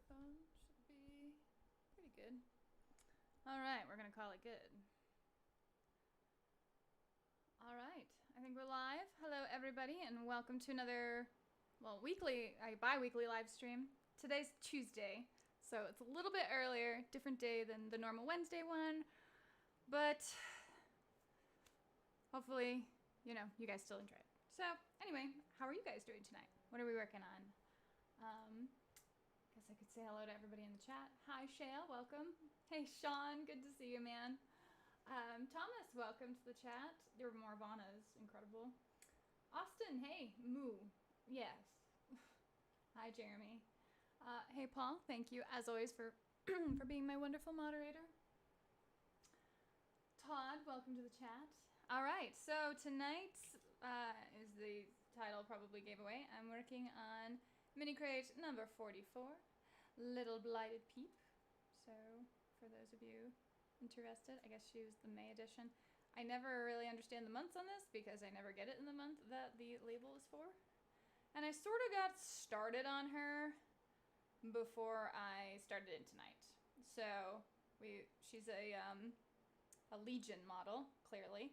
microphone should be pretty good. All right, we're gonna call it good. All right, I think we're live. Hello, everybody, and welcome to another, bi-weekly live stream. Today's Tuesday, so it's a little bit earlier, different day than the normal Wednesday one, but hopefully, you guys still enjoy it. So, anyway, how are you guys doing tonight? What are we working on? Guess I could say hello to everybody in the chat. Hi, Shale, welcome. Hey, Sean, good to see you, man. Thomas, welcome to the chat. Your Morvana's incredible. Austin, hey, Moo, yes. Hi, Jeremy. Hey, Paul, thank you, as always, for for being my wonderful moderator. Todd, welcome to the chat. All right, so tonight is the title probably gave away. I'm working on MiniCrate number 44, Little Blighted Peep. So for those of you interested, I guess she was the May edition. I never really understand the months on this because I never get it in the month that the label is for. And I sort of got started on her before I started in tonight. So she's a Legion model, clearly.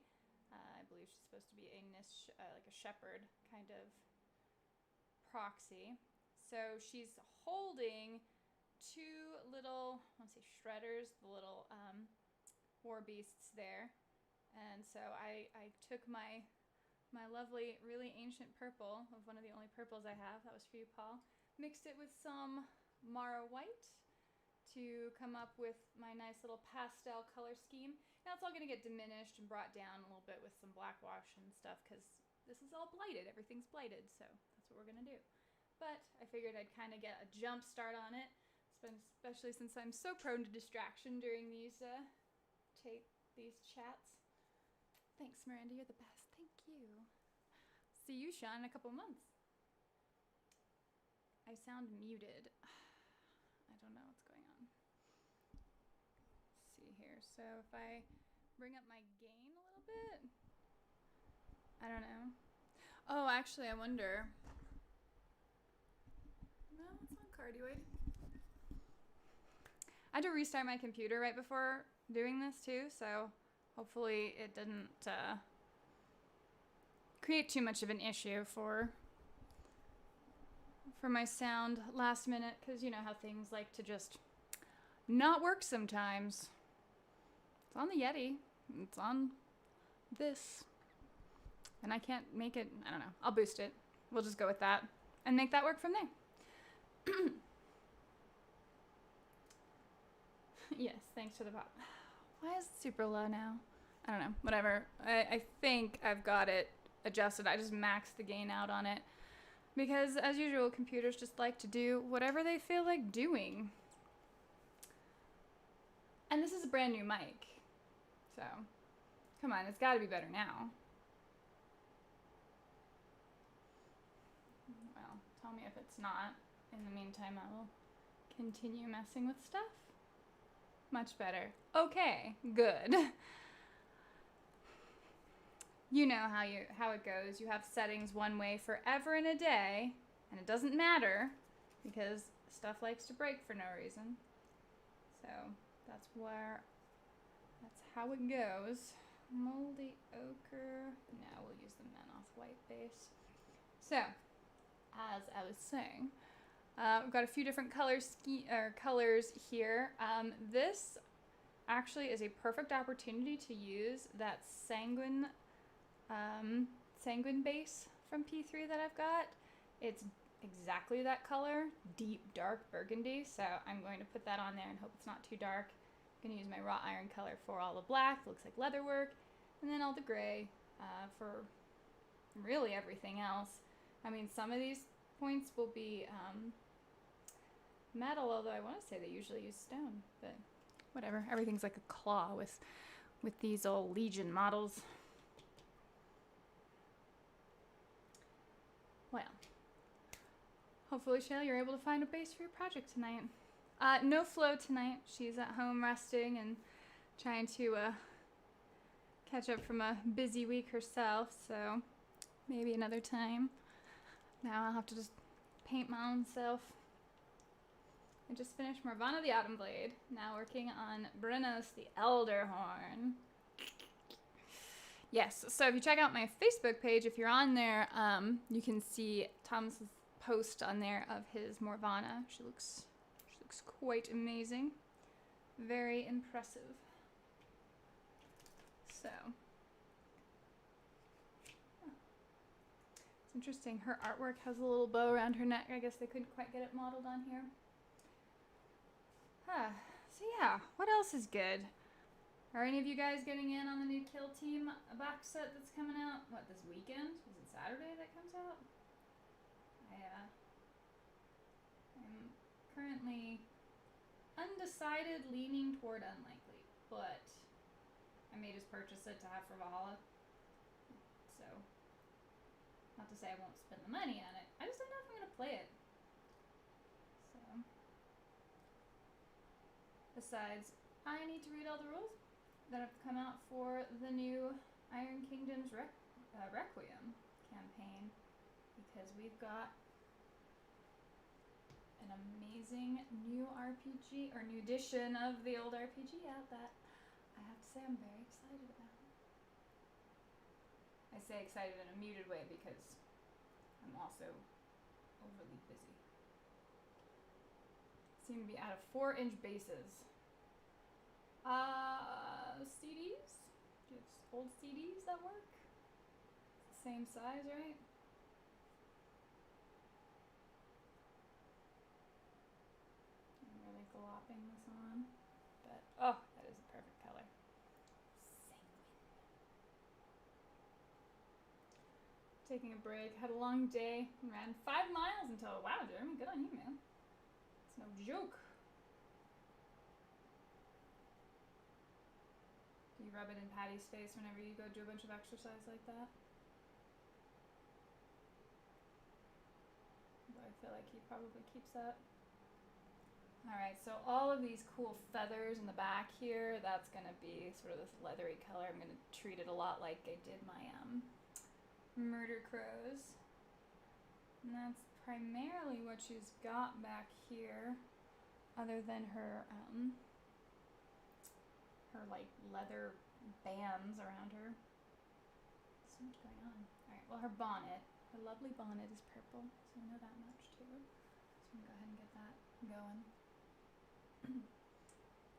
I believe she's supposed to be a niche, like a shepherd kind of proxy. So she's holding two little, I want to say shredders, the little war beasts there. And so I took my lovely, really ancient purple, of one of the only purples I have, that was for you, Paul, mixed it with some Mara white to come up with my nice little pastel color scheme. Now it's all going to get diminished and brought down a little bit with some black wash and stuff because this is all blighted. Everything's blighted, so that's what we're going to do. But I figured I'd kind of get a jump start on it, especially since I'm so prone to distraction during these chats. Thanks, Miranda. You're the best. Thank you. See you, Sean, in a couple months. I sound muted. I don't know what's going on. Let's see here. So if I bring up my gain a little bit, I don't know. Oh, actually, I wonder. No, it's not cardioid. I had to restart my computer right before doing this too, so hopefully it didn't create too much of an issue for my sound last minute, because you know how things like to just not work sometimes. It's on the Yeti. It's on this. And I can't make it, I don't know. I'll boost it. We'll just go with that and make that work from there. Yes, thanks for the pop. Why is it super low now? I don't know. Whatever. I think I've got it adjusted. I just maxed the gain out on it. Because, as usual, computers just like to do whatever they feel like doing. And this is a brand new mic. So, come on, it's got to be better now. Well, tell me if it's not. In the meantime, I will continue messing with stuff. Much better. Okay, good. You know how it goes. You have settings one way forever and a day, and it doesn't matter because stuff likes to break for no reason. So that's how it goes. Moldy ochre. No, we'll use the Menoth white base. So, as I was saying, we've got a few different colors here. This actually is a perfect opportunity to use that sanguine base from P3 that I've got. It's exactly that color, deep dark burgundy, so I'm going to put that on there and hope it's not too dark. I'm going to use my wrought iron color for all the black, looks like leather work, and then all the gray for really everything else. I mean, some of these points will be metal, although I want to say they usually use stone, but whatever. Everything's like a claw with these old Legion models. Well, hopefully, Shale, you're able to find a base for your project tonight. No Flo tonight. She's at home resting and trying to catch up from a busy week herself, so maybe another time. Now I'll have to just paint my own self. I just finished Morvana the Autumn Blade. Now working on Brennos the Elder Horn. Yes, so if you check out my Facebook page, if you're on there, you can see Tom's post on there of his Morvana. She looks quite amazing. Very impressive. So, it's interesting. Her artwork has a little bow around her neck. I guess they couldn't quite get it modeled on here. So yeah, what else is good? Are any of you guys getting in on the new Kill Team box set that's coming out? What, this weekend? Is it Saturday that comes out? I'm currently undecided, leaning toward unlikely, but I may just purchase it to have for Valhalla. So, not to say I won't spend the money on it. I just don't know if I'm going to play it. So, besides, I need to read all the rules that have come out for the new Iron Kingdoms Requiem campaign, because we've got an amazing new RPG, or new edition of the old RPG out that I have to say I'm very excited about. I say excited in a muted way because I'm also overly busy. Seem to be out of 4-inch bases. CDs? Just old CDs that work? Same size, right? I'm really glopping this on. But, oh, that is a perfect color. Sanguine. Taking a break. Had a long day. Ran 5 miles until, wow, Jeremy, good on you, man. It's no joke. Do you rub it in Patty's face whenever you go do a bunch of exercise like that? But I feel like he probably keeps up. Alright, so all of these cool feathers in the back here, that's going to be sort of this leathery color. I'm going to treat it a lot like I did my murder crows. And that's primarily what she's got back here, other than her like leather bands around her. So much going on. Alright, well, her bonnet, her lovely bonnet is purple, so we know that much too. So I'm gonna go ahead and get that going.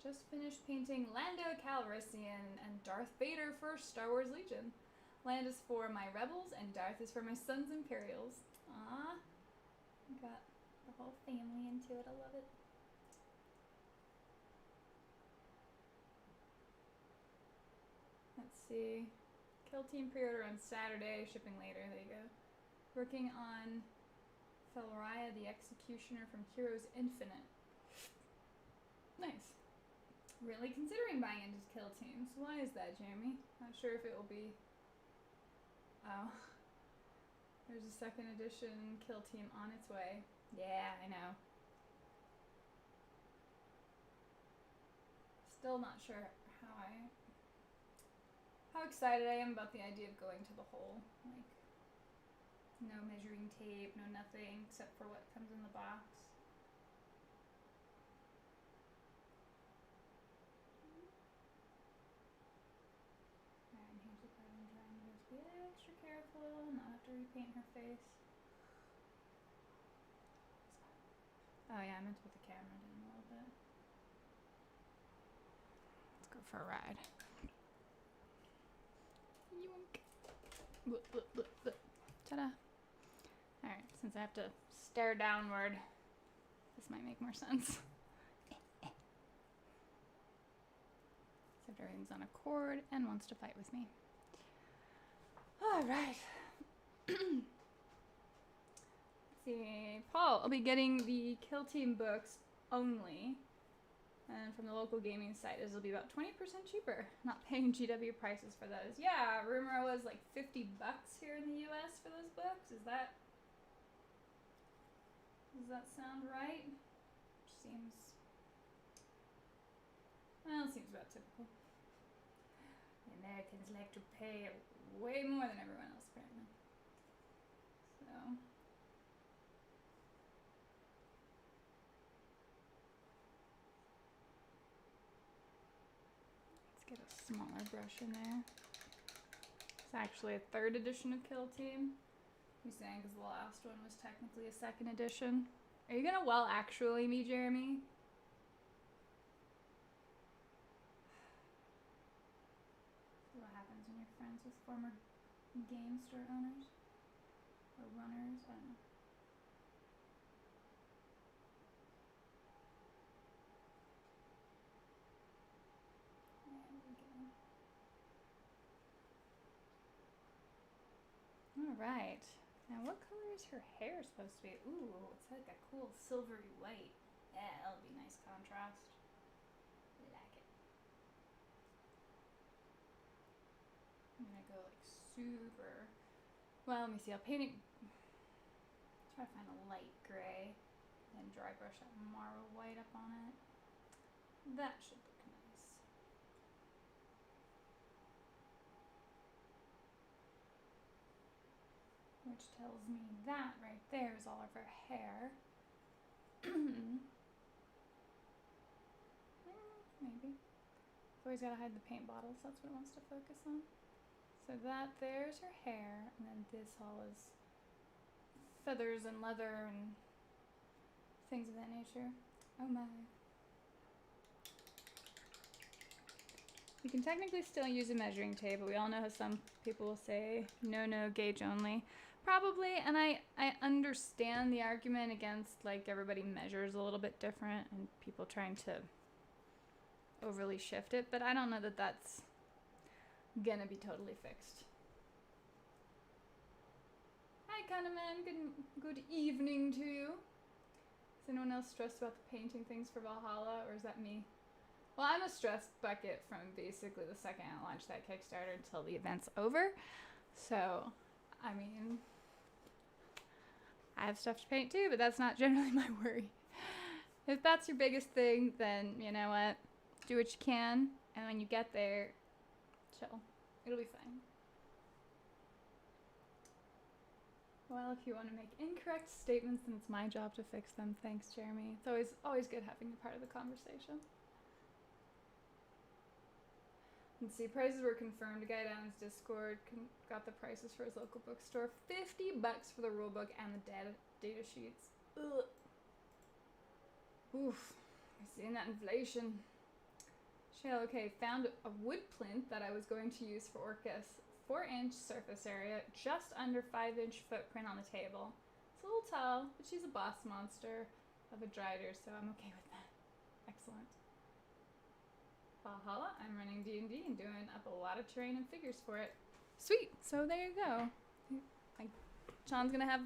Just finished painting Lando Calrissian and Darth Vader for Star Wars Legion. Land is for my rebels and Darth is for my sons Imperials. Ah, got the whole family into it. I love it. Let's see. Kill Team pre-order on Saturday, shipping later. There you go. Working on Felriah the Executioner from Heroes Infinite. Nice. Really considering buying into Kill Teams. Why is that, Jeremy? Not sure if it will be... Oh. There's a second edition Kill Team on its way. Yeah, I know. Still not sure how excited I am about the idea of going to the whole, like, no measuring tape, no nothing except for what comes in the box. Alright, here's the part I'm trying to just be extra careful, not have to repaint her face. Oh yeah, I meant to put the camera down a little bit. Let's go for a ride. Ta-da. Alright, since I have to stare downward, this might make more sense. Except everything's on a cord and wants to fight with me. Alright. Let's see. Paul, I'll be getting the Kill Team books only. And from the local gaming site, it'll be about 20% cheaper. Not paying GW prices for those. Yeah, rumor was like $50 here in the US for those books. Does that sound right? Seems, well, it seems about typical. The Americans like to pay way more than everyone else, apparently. So... Get a smaller brush in there. It's actually a 3rd edition of Kill Team. He's saying because the last one was technically a 2nd edition. Are you gonna well actually me, Jeremy? So what happens when you're friends with former game store owners? Or runners? I don't know. Alright. Now what color is her hair supposed to be? Ooh, it's like a cool silvery white. Yeah, that'll be nice contrast. Like it. I'm gonna go like super... Well, let me see. I'll paint it... Try to find a light gray. And dry brush that marble white up on it. That should look nice. Which tells me that right there is all of her hair. Maybe. It's always gotta hide the paint bottles, that's what it wants to focus on. So that there's her hair, and then this all is feathers and leather and things of that nature. Oh my. You can technically still use a measuring tape, but we all know how some people will say, no, gauge only. Probably, and I understand the argument against, like, everybody measures a little bit different and people trying to overly shift it, but I don't know that that's gonna be totally fixed. Hi, Kahneman. Good evening to you. Is anyone else stressed about the painting things for Valhalla, or is that me? Well, I'm a stressed bucket from basically the second I launched that Kickstarter until the event's over. So, I mean, I have stuff to paint too, but that's not generally my worry. If that's your biggest thing, then you know what? Do what you can, and when you get there, chill. It'll be fine. Well, if you want to make incorrect statements, then it's my job to fix them. Thanks, Jeremy. It's always good having you part of the conversation. Let's see, prices were confirmed. A guy down his Discord got the prices for his local bookstore. $50 for the rulebook and the data sheets. Ugh. Oof. I've seen that inflation. Shale, okay, found a wood plinth that I was going to use for Orcus. 4-inch surface area, just under 5-inch footprint on the table. It's a little tall, but she's a boss monster of a drider, so I'm okay with that. Excellent. Valhalla, I'm running D&D and doing up a lot of terrain and figures for it. Sweet, so there you go. Sean's gonna have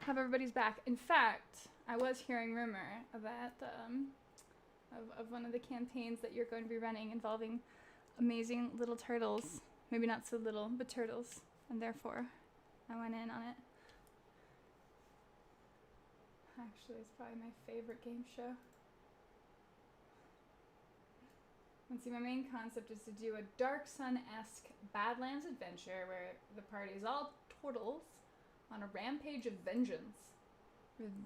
everybody's back. In fact, I was hearing rumor that of one of the campaigns that you're going to be running involving amazing little turtles. Maybe not so little, but turtles. And therefore, I went in on it. Actually, it's probably my favorite game show. Let's see, my main concept is to do a Dark Sun-esque Badlands adventure where the party is all turtles on a rampage of vengeance.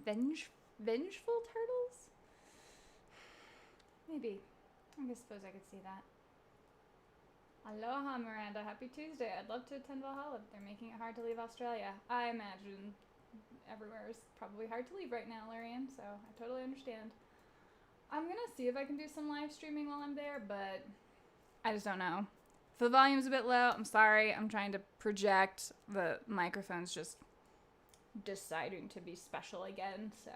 Vengeful turtles? Maybe. I suppose I could see that. Aloha, Miranda. Happy Tuesday. I'd love to attend Valhalla, but they're making it hard to leave Australia. I imagine everywhere is probably hard to leave right now, Larian, so I totally understand. I'm going to see if I can do some live streaming while I'm there, but I just don't know. If the volume's a bit low, I'm sorry. I'm trying to project. The microphone's just deciding to be special again, so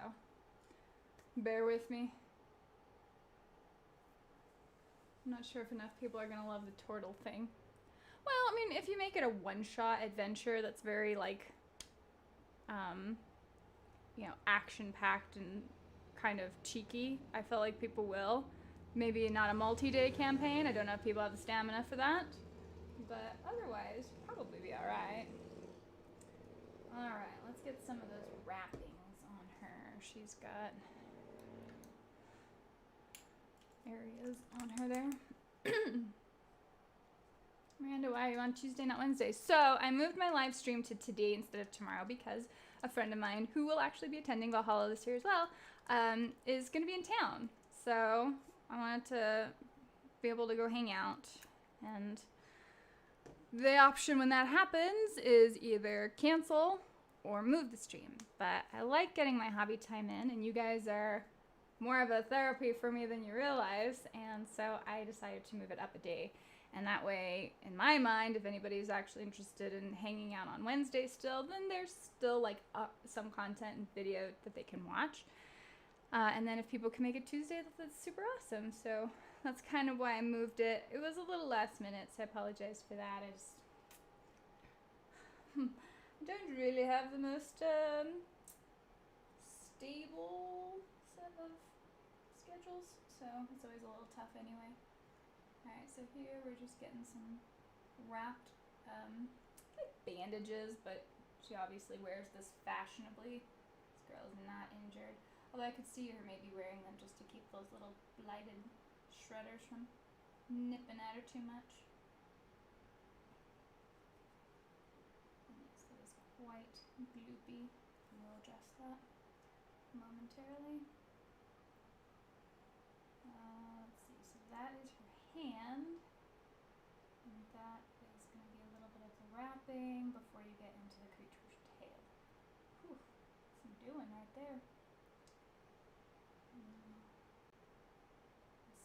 bear with me. I'm not sure if enough people are going to love the turtle thing. Well, I mean, if you make it a one-shot adventure that's very, like, action-packed and kind of cheeky, I feel like people will. Maybe not a multi-day campaign. I don't know if people have the stamina for that. But otherwise, probably be alright. Alright, let's get some of those wrappings on her. She's got areas on her there. Miranda, why are you on Tuesday, not Wednesday? So I moved my live stream to today instead of tomorrow because a friend of mine who will actually be attending Valhalla this year as well is going to be in town. So I wanted to be able to go hang out And the option when that happens is either cancel or move the stream. But I like getting my hobby time in, and you guys are more of a therapy for me than you realize, and so I decided to move it up a day. And that way, in my mind, if anybody's actually interested in hanging out on Wednesday still, then there's still like some content and video that they can watch. And then if people can make it Tuesday, that's super awesome. So that's kind of why I moved it. It was a little last minute, so I apologize for that. I just don't really have the most stable set of schedules, so it's always a little tough anyway. Alright, so here we're just getting some wrapped like bandages, but she obviously wears this fashionably. This girl is not injured. Although I could see her maybe wearing them just to keep those little blighted shredders from nipping at her too much. And yes, that is quite gloopy. We'll adjust that momentarily. Let's see, so that is her hand, and that is going to be a little bit of the wrapping before you get into the creature's tail. Whew, some doing right there.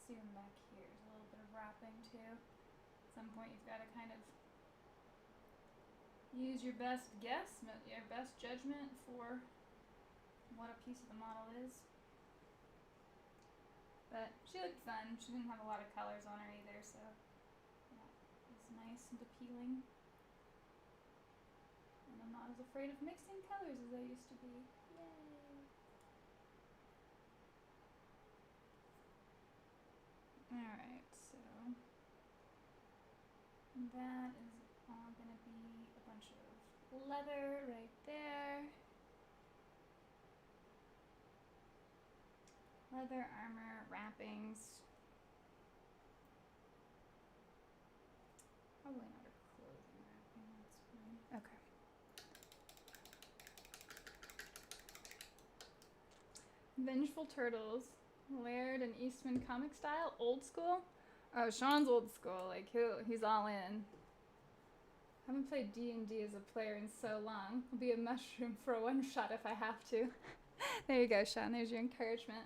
Assume back here is a little bit of wrapping too. At some point you've got to kind of use your best guess, your best judgment for what a piece of the model is. But she looked fun. She didn't have a lot of colors on her either, so that was nice and appealing. And I'm not as afraid of mixing colors as I used to be. Yay! Alright, so that is all going to be a bunch of leather right there. Leather, armor, wrappings. Probably not her clothing wrapping, that's fine. Okay. Vengeful Turtles. Laird and Eastman comic style. Old school? Oh, Sean's old school. Like, he's all in. I haven't played D&D as a player in so long. I'll be a mushroom for a one-shot if I have to. There you go, Sean. There's your encouragement.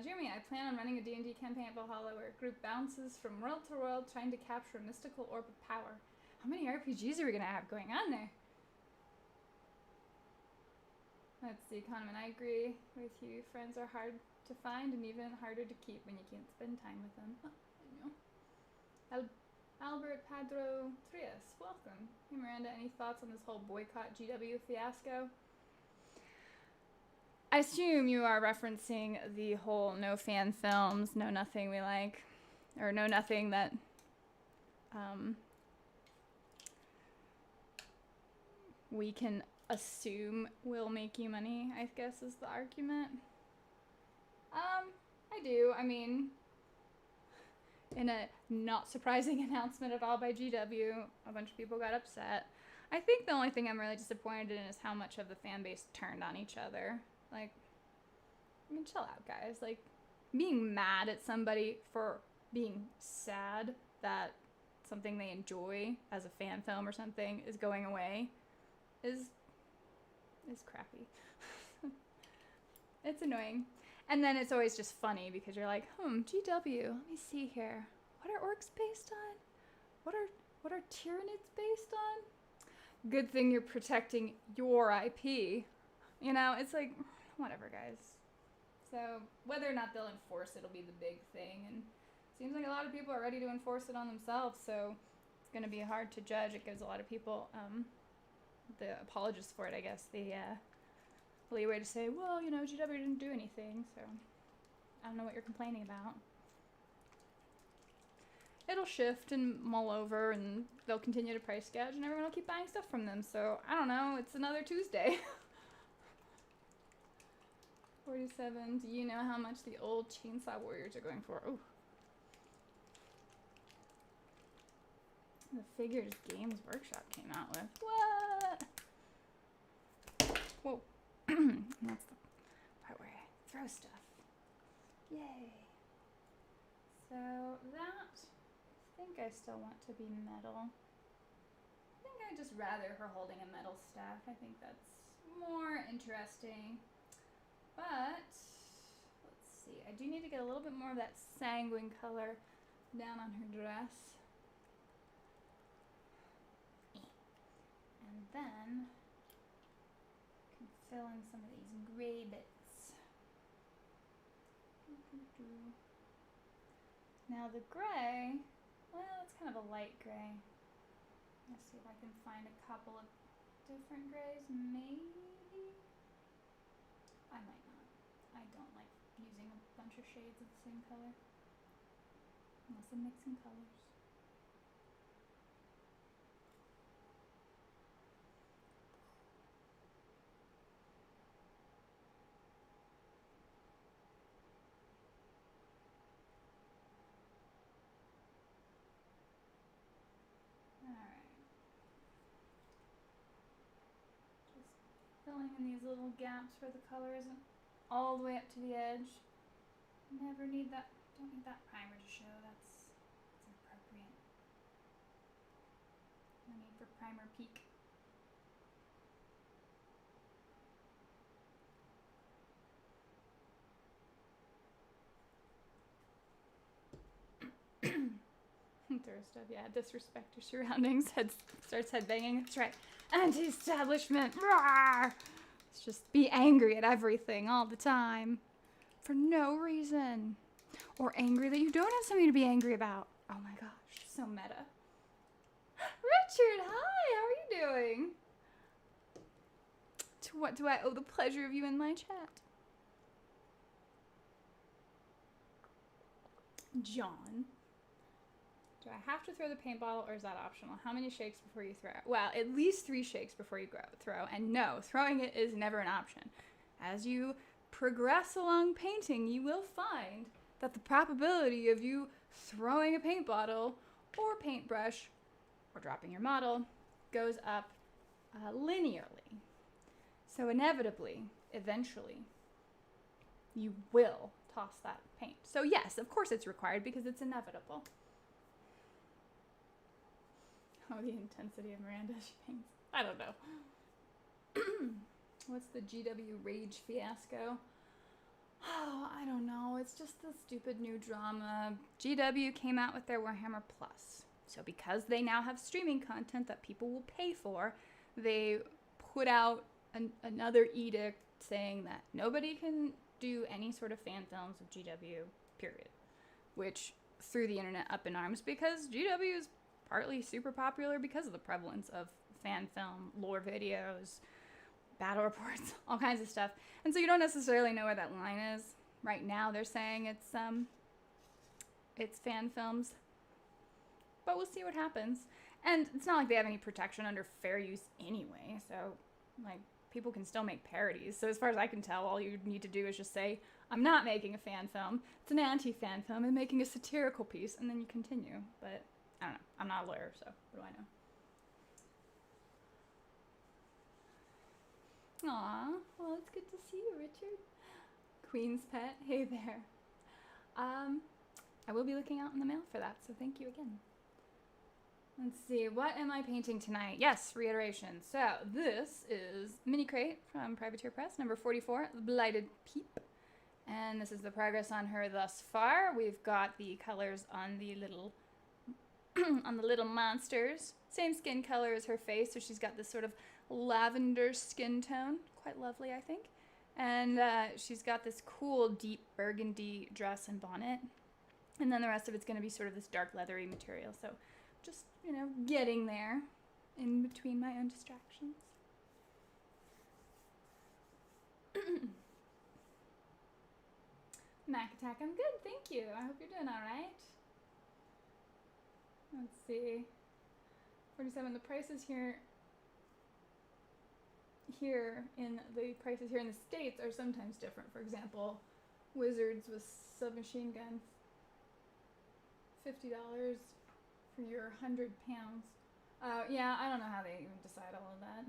Jeremy, I plan on running a D&D campaign at Valhalla where a group bounces from world to world trying to capture a mystical orb of power. How many RPGs are we going to have going on there? Let's see, Kahneman, I agree with you. Friends are hard to find and even harder to keep when you can't spend time with them. Oh, I know. Albert Padro Trias, welcome. Hey Miranda, any thoughts on this whole boycott GW fiasco? I assume you are referencing the whole no fan films, no nothing we like, or no nothing that we can assume will make you money, I guess is the argument. I do. I mean, in a not surprising announcement at all by GW, a bunch of people got upset. I think the only thing I'm really disappointed in is how much of the fan base turned on each other. Like, I mean, chill out, guys. Like, being mad at somebody for being sad that something they enjoy as a fan film or something is going away is crappy. It's annoying. And then it's always just funny because you're like, GW, let me see here. What are orcs based on? What are Tyranids based on? Good thing you're protecting your IP. You know, it's like, whatever, guys. So whether or not they'll enforce it will be the big thing. And it seems like a lot of people are ready to enforce it on themselves. So it's going to be hard to judge. It gives a lot of people, the apologists for it, I guess, the leeway to say, well, you know, GW didn't do anything. So I don't know what you're complaining about. It'll shift and mull over, and they'll continue to price gouge, and everyone will keep buying stuff from them. So, I don't know. It's another Tuesday. 47. Do you know how much the old Chainsaw Warriors are going for? Ooh. The Figures Games Workshop came out with. What? Whoa. That's the part where I throw stuff. Yay. So, that think I still want to be metal. I think I'd just rather her holding a metal staff. I think that's more interesting. But let's see. I do need to get a little bit more of that sanguine color down on her dress. And then I can fill in some of these gray bits. Now the gray, well, it's kind of a light gray. Let's see if I can find a couple of different grays, maybe? I might not. I don't like using a bunch of shades of the same color, unless I'm mixing colors. Filling in these little gaps where the color isn't all the way up to the edge. Never need that, don't need that primer to show, that's inappropriate. No need for primer peak. Thirst of, yeah, disrespect your surroundings, starts headbanging, that's right. Anti-establishment, rawr! It's just be angry at everything all the time. For no reason. Or angry that you don't have something to be angry about. Oh my gosh, so meta. Richard, hi, how are you doing? To what do I owe the pleasure of you in my chat? John. Do I have to throw the paint bottle or is that optional? How many shakes before you throw? Well, at least 3 shakes before you throw. And no, throwing it is never an option. As you progress along painting, you will find that the probability of you throwing a paint bottle or paintbrush or dropping your model goes up linearly. So inevitably, eventually, you will toss that paint. So yes, of course it's required because it's inevitable. Oh, the intensity of Miranda she paints. I don't know. What's the GW Rage fiasco? Oh, I don't know. It's just the stupid new drama. GW came out with their Warhammer Plus. So because they now have streaming content that people will pay for, they put out another edict saying that nobody can do any sort of fan films of GW, period. Which threw the internet up in arms because GW is partly super popular because of the prevalence of fan film, lore videos, battle reports, all kinds of stuff. And so you don't necessarily know where that line is. Right now they're saying it's fan films. But we'll see what happens. And it's not like they have any protection under fair use anyway. So, like, people can still make parodies. So as far as I can tell, all you need to do is just say, I'm not making a fan film. It's an anti-fan film. I'm making a satirical piece. And then you continue. But I don't know. I'm not a lawyer, so what do I know? Aw, well, it's good to see you, Richard. Queen's pet, hey there. I will be looking out in the mail for that, so thank you again. Let's see, what am I painting tonight? Yes, reiteration. So this is MiniCrate from Privateer Press, number 44, Blighted Peep. And this is the progress on her thus far. We've got the colors on the little on the little monsters. Same skin color as her face, so she's got this sort of lavender skin tone. Quite lovely, I think. And she's got this cool deep burgundy dress and bonnet. And then the rest of it's going to be sort of this dark leathery material. So just, you know, getting there in between my own distractions. Mac Attack, I'm good, thank you. I hope you're doing all right. Let's see. 47, the prices here in the States are sometimes different. For example, Wizards with submachine gun, $50 for your 100 pounds. Yeah, I don't know how they even decide all of that.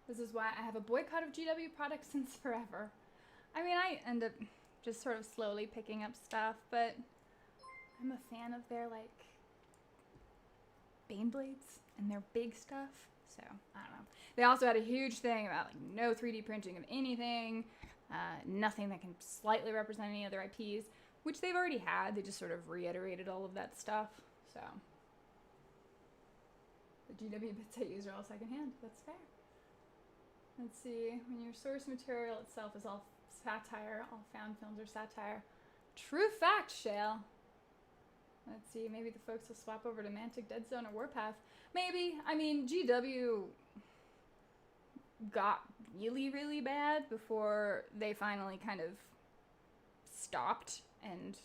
This is why I have a boycott of GW products since forever. I mean, I end up just sort of slowly picking up stuff, but I'm a fan of their, like, Baneblades and their big stuff. So, I don't know. They also had a huge thing about like no 3D printing of anything, nothing that can slightly represent any other IPs, which they've already had. They just sort of reiterated all of that stuff. So, the GW bits I use are all secondhand. That's fair. Let's see. When your source material itself is all satire, all found films are satire. True fact, Shale. Let's see. Maybe the folks will swap over to Mantic, Dead Zone, or Warpath. Maybe. I mean, GW got really, really bad before they finally kind of stopped, and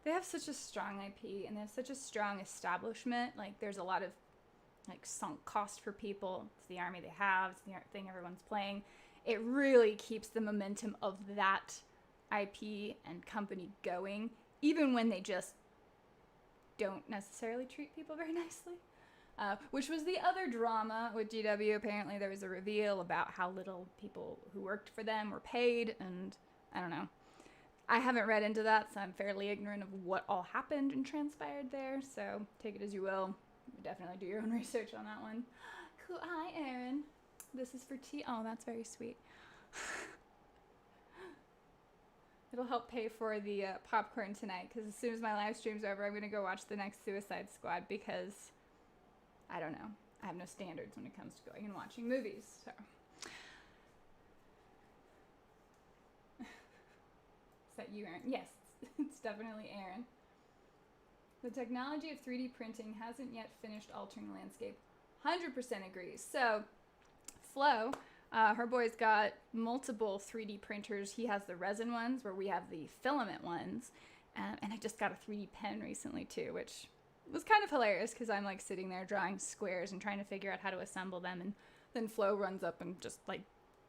they have such a strong IP and they have such a strong establishment. Like, there's a lot of like sunk cost for people. It's the army they have, it's the thing everyone's playing. It really keeps the momentum of that IP and company going, even when they just don't necessarily treat people very nicely. Which was the other drama with GW. Apparently there was a reveal about how little people who worked for them were paid, and I don't know. I haven't read into that, so I'm fairly ignorant of what all happened and transpired there, so take it as you will. Definitely do your own research on that one. Cool. Hi, Aaron. This is for tea. Oh, that's very sweet. It'll help pay for the popcorn tonight, because as soon as my live stream's over, I'm going to go watch the next Suicide Squad, because I don't know. I have no standards when it comes to going and watching movies, so. Is that you, Aaron? Yes, it's definitely Aaron. The technology of 3D printing hasn't yet finished altering the landscape. 100% agrees. So, Flo, her boy's got multiple 3D printers. He has the resin ones, where we have the filament ones. And I just got a 3D pen recently, too, which was kind of hilarious, because I'm like sitting there drawing squares and trying to figure out how to assemble them. And then Flo runs up and just like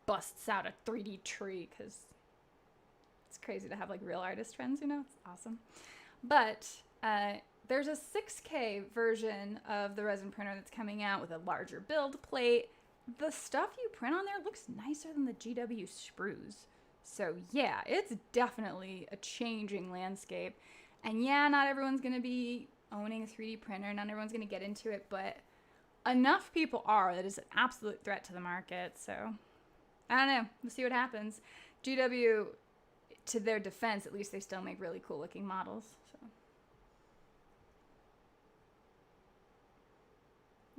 busts out a 3D tree, because it's crazy to have like real artist friends, you know? It's awesome. But there's a 6K version of the resin printer that's coming out with a larger build plate. The stuff you print on there looks nicer than the GW sprues. So yeah, it's definitely a changing landscape. And yeah, not everyone's going to be owning a 3D printer. Not everyone's going to get into it, but enough people are that it's an absolute threat to the market. So I don't know. We'll see what happens. GW, to their defense, at least they still make really cool looking models. So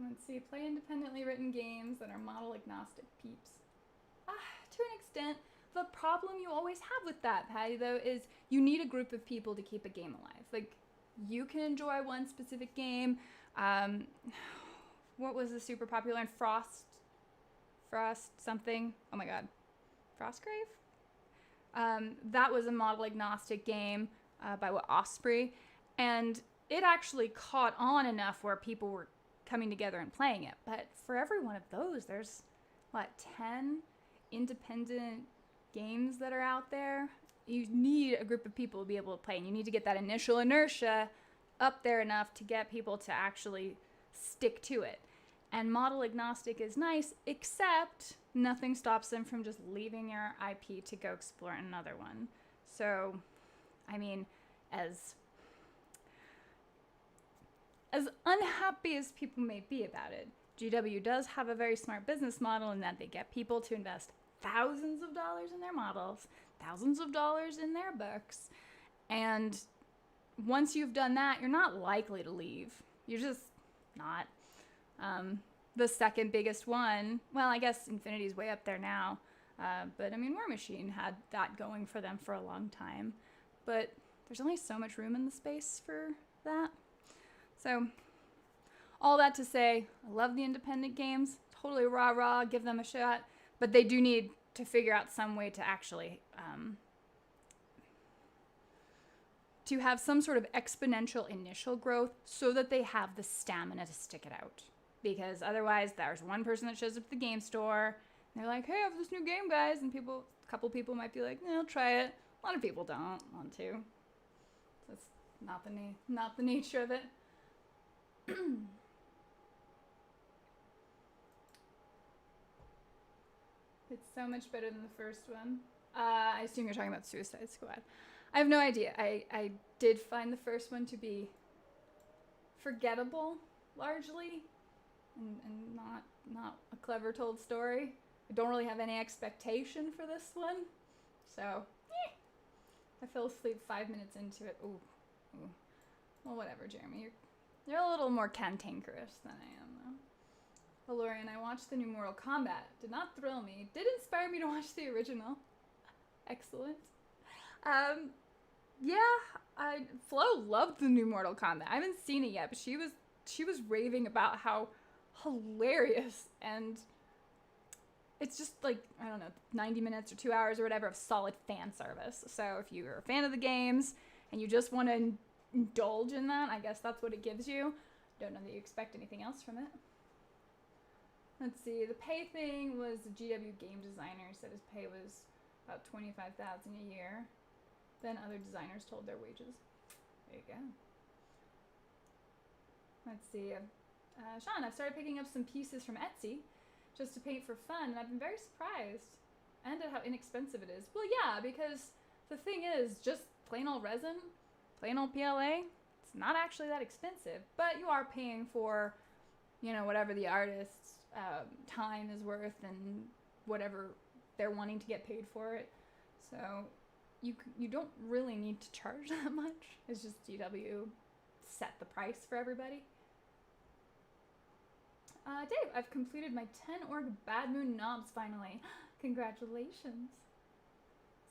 let's see. Play independently written games that are model agnostic. Peeps. To an extent. The problem you always have with that, Patty, though, is you need a group of people to keep a game alive. Like, you can enjoy one specific game. What was the super popular one? Frost something. Oh my god. Frostgrave? That was a model agnostic game by Osprey. And it actually caught on enough where people were coming together and playing it. But for every one of those, there's, 10 independent games that are out there. You need a group of people to be able to play, and you need to get that initial inertia up there enough to get people to actually stick to it. And model agnostic is nice, except nothing stops them from just leaving your IP to go explore another one. So, I mean, as unhappy as people may be about it, GW does have a very smart business model in that they get people to invest thousands of dollars in their models, thousands of dollars in their books, and once you've done that, you're not likely to leave. You're just not. The second biggest one, well, I guess Infinity's way up there now, but I mean, War Machine had that going for them for a long time, but there's only so much room in the space for that. So, all that to say, I love the independent games, totally rah-rah, give them a shot. But they do need to figure out some way to actually to have some sort of exponential initial growth so that they have the stamina to stick it out. Because otherwise, there's one person that shows up at the game store, and they're like, hey, I have this new game, guys. And a couple people might be like, I'll try it. A lot of people don't want to. That's not the nature of it. It's so much better than the first one. I assume you're talking about Suicide Squad. I have no idea. I did find the first one to be forgettable, largely, and not a clever told story. I don't really have any expectation for this one, so I fell asleep 5 minutes into it. Ooh. Well, whatever, Jeremy. You're a little more cantankerous than I am, though. Valorian, I watched the new Mortal Kombat. Did not thrill me. Did inspire me to watch the original. Excellent. Yeah, Flo loved the new Mortal Kombat. I haven't seen it yet, but she was raving about how hilarious, and it's just like, I don't know, 90 minutes or 2 hours or whatever of solid fan service. So if you're a fan of the games and you just want to indulge in that, I guess that's what it gives you. Don't know that you expect anything else from it. Let's see, the pay thing was the GW game designer said his pay was about $25,000 a year. Then other designers told their wages. There you go. Let's see, Sean, I've started picking up some pieces from Etsy just to paint for fun, and I've been very surprised and at how inexpensive it is. Well, yeah, because the thing is, just plain old resin, plain old PLA, it's not actually that expensive, but you are paying for, whatever the artist's time is worth and whatever they're wanting to get paid for it. So you don't really need to charge that much. It's just GW set the price for everybody. Dave, I've completed my 10 org Bad Moon knobs finally. Congratulations.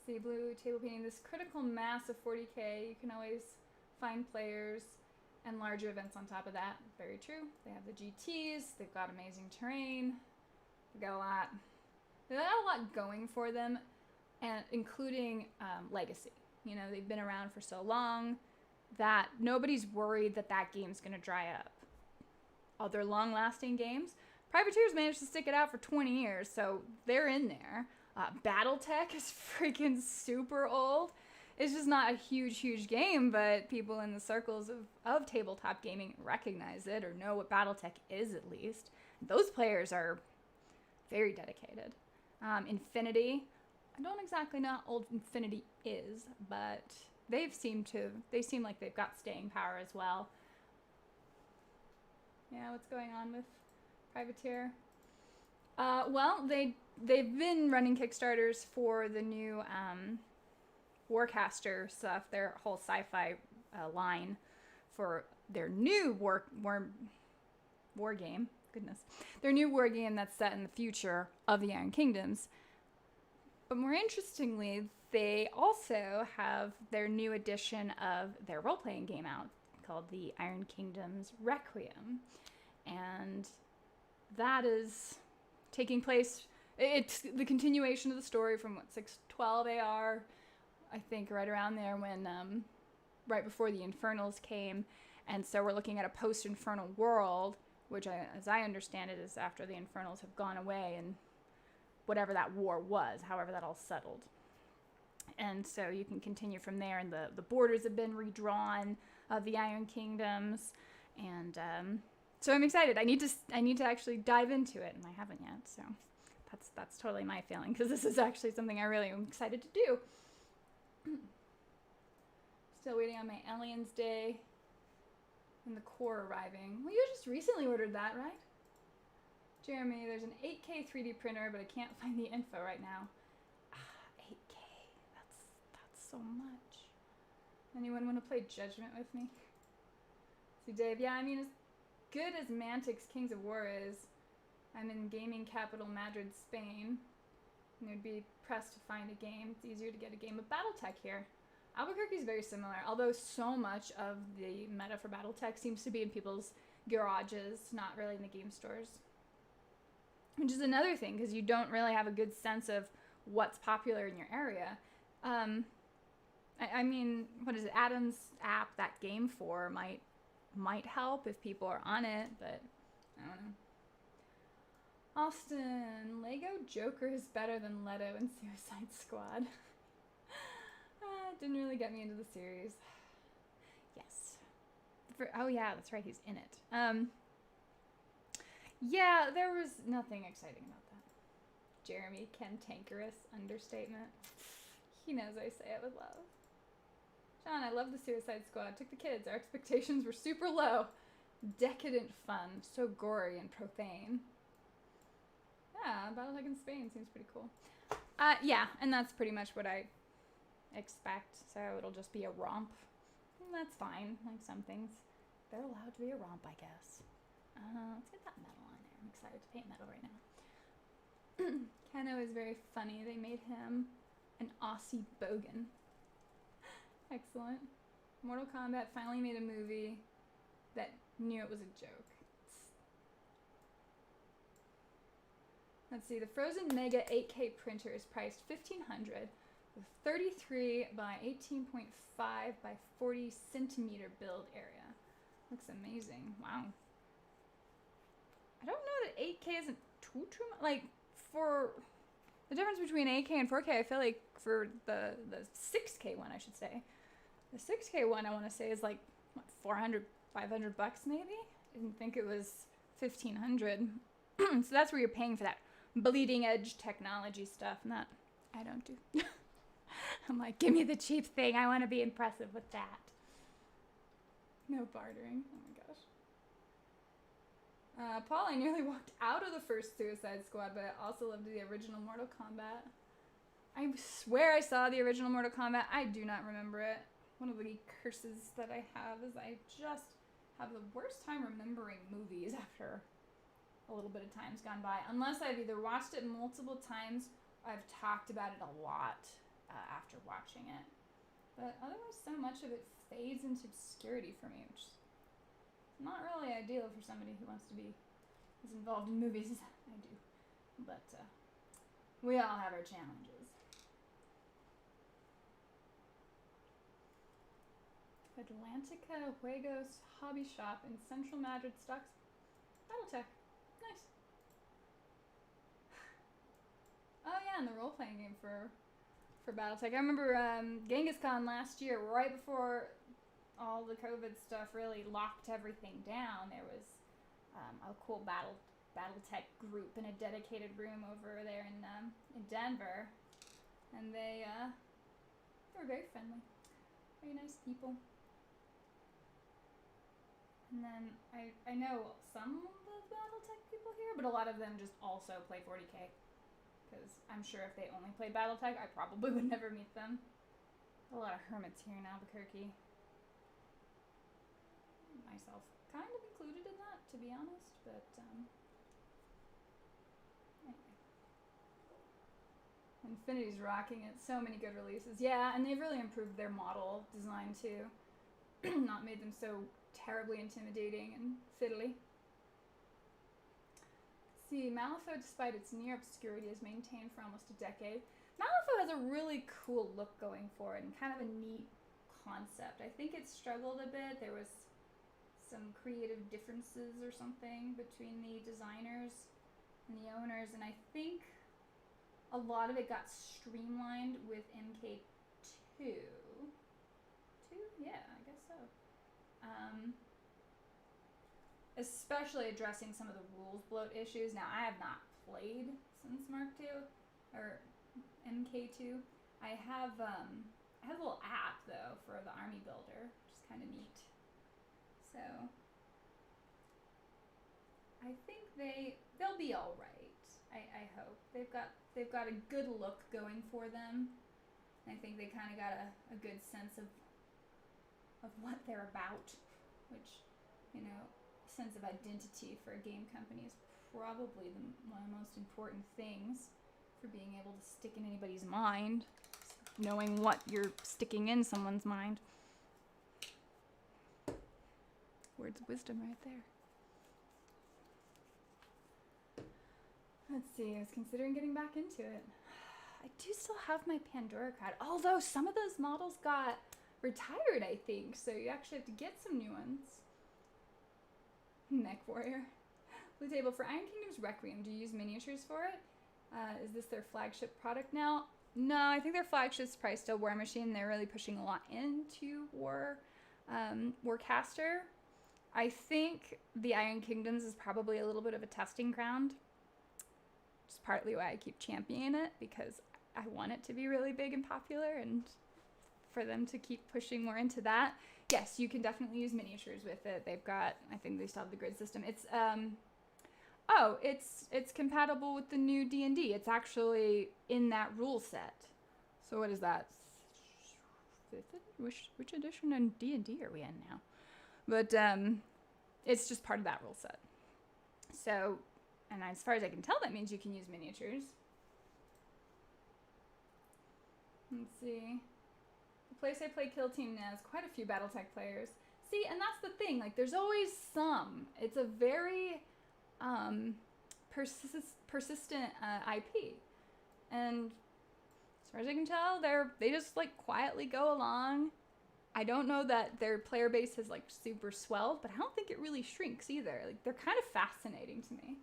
See, Blue table painting, this critical mass of 40k. You can always find players and larger events on top of that. Very true. They have the GTs. They've got amazing terrain. They've got a lot going for them, and including legacy. They've been around for so long that nobody's worried that game's going to dry up. Other long-lasting games, Privateers managed to stick it out for 20 years, so they're in there. Battletech is freaking super old. It's just not a huge game, but people in the circles of tabletop gaming recognize it or know what Battletech is, at least. Those players are very dedicated. Infinity, I don't exactly know how old Infinity is, but they seem like they've got staying power as well. Yeah, what's going on with Privateer? Well, they've been running Kickstarters for the new Warcaster stuff, their whole sci-fi line for their new war game. Goodness, their new war game that's set in the future of the Iron Kingdoms. But more interestingly, they also have their new edition of their role-playing game out called the Iron Kingdoms Requiem. And that is taking place, it's the continuation of the story from 612 AR, I think right around there when, right before the Infernals came. And so we're looking at a post-Infernal world, which as I understand it is after the Infernals have gone away and whatever that war was, however that all settled. And so you can continue from there, and the borders have been redrawn of the Iron Kingdoms, and so I'm excited. I need to actually dive into it, and I haven't yet. So that's totally my feeling, because this is actually something I really am excited to do. Still waiting on my Aliens Day and the core arriving. Well, you just recently ordered that, right? Jeremy, there's an 8K 3D printer, but I can't find the info right now. 8K. That's so much. Anyone want to play Judgment with me? See, Dave, yeah, I mean, as good as Mantic's Kings of War is, I'm in gaming capital Madrid, Spain, and you'd be pressed to find a game. It's easier to get a game of Battletech here. Albuquerque is very similar, although so much of the meta for Battletech seems to be in people's garages, not really in the game stores. Which is another thing, because you don't really have a good sense of what's popular in your area. I mean, what is it? Adam's app, that Game 4, might help if people are on it, but I don't know. Austin, Lego Joker is better than Leto in Suicide Squad. Didn't really get me into the series. Yes. Oh yeah, that's right, he's in it. Yeah, there was nothing exciting about that. Jeremy, cantankerous understatement. He knows I say it with love. Sean, I love the Suicide Squad. Took the kids. Our expectations were super low. decadent fun, so gory and profane. Yeah, Battletech in Spain seems pretty cool. Yeah, and that's pretty much what I expect. So it'll just be a romp. And that's fine. Like some things, they're allowed to be a romp, I guess. Let's get that metal on there. I'm excited to paint metal right now. Keno is very funny. They made him an Aussie bogan. Excellent. Mortal Kombat finally made a movie that knew it was a joke. Let's see, the Frozen Mega 8K printer is priced $1,500 with 33 by 18.5 by 40 centimeter build area. Looks amazing. Wow. I don't know that 8K isn't too much. Like, for the difference between 8K and 4K, I feel like for the 6K one, I should say. The 6K one, I want to say, is like, what, 400, 500 bucks maybe? I didn't think it was 1,500. So that's where you're paying for that bleeding edge technology stuff, and that I don't do. I'm like, give me the cheap thing. I want to be impressive with that. No bartering. Oh my gosh. Paul, I nearly walked out of the first Suicide Squad, but I also loved the original Mortal Kombat. I swear I saw the original Mortal Kombat. I do not remember it. One of the curses that I have is I just have the worst time remembering movies after a little bit of time's gone by. Unless I've either watched it multiple times or I've talked about it a lot after watching it. But otherwise, so much of it fades into obscurity for me, which is not really ideal for somebody who wants to be as involved in movies as I do. But we all have our challenges. Atlantica Juegos Hobby Shop in Central Madrid stocks Battletech. Nice. Oh yeah, and the role-playing game for Battletech. I remember Genghis Khan last year, right before all the COVID stuff really locked everything down. There was a cool Battletech group in a dedicated room over there in Denver, and they were very friendly, very nice people. And then I know some of the Battletech people here, but a lot of them just also play 40K. Because I'm sure if they only played Battletech, I probably would never meet them. A lot of hermits here in Albuquerque. Myself kind of included in that, to be honest, but anyway. Infinity's rocking it. So many good releases. Yeah, and they've really improved their model design too. Not made them so terribly intimidating and fiddly. See, Malifaux, despite its near obscurity, is maintained for almost a decade. Malifaux has a really cool look going for it and kind of a neat concept. I think it struggled a bit. There was some creative differences or something between the designers and the owners, and I think a lot of it got streamlined with MK2. Yeah, I guess so. Especially addressing some of the rules bloat issues. Now, I have not played since Mark II or MK2. I have a little app though for the army builder, which is kind of neat. So I think they'll be all right. I hope they've got a good look going for them. And I think they kind of got a good sense of what they're about, which, you know, sense of identity for a game company is probably one of the most important things for being able to stick in anybody's mind, knowing what you're sticking in someone's mind. Words of wisdom right there. Let's see, I was considering getting back into it. I do still have my Pandora card, although some of those models got retired, I think, so you actually have to get some new ones. Mech Warrior. Blue Table, for Iron Kingdom's Requiem, do you use miniatures for it? Is this their flagship product now? No, I think their flagship's probably still War Machine. They're really pushing a lot into Warcaster. I think the Iron Kingdoms is probably a little bit of a testing ground. Which is partly why I keep championing it, because I want it to be really big and popular, and for them to keep pushing more into that, yes, you can definitely use miniatures with it. They've got, I think they still have the grid system. It's it's compatible with the new D&D. It's actually in that rule set. So what is that? Which edition in D&D are we in now? But it's just part of that rule set. So, and as far as I can tell, that means you can use miniatures. Let's see. The place I play Kill Team now has quite a few Battletech players. See, and that's the thing. Like, there's always some. It's a very persistent IP. And as far as I can tell, they just like quietly go along. I don't know that their player base has like super swelled, but I don't think it really shrinks either. Like, they're kind of fascinating to me.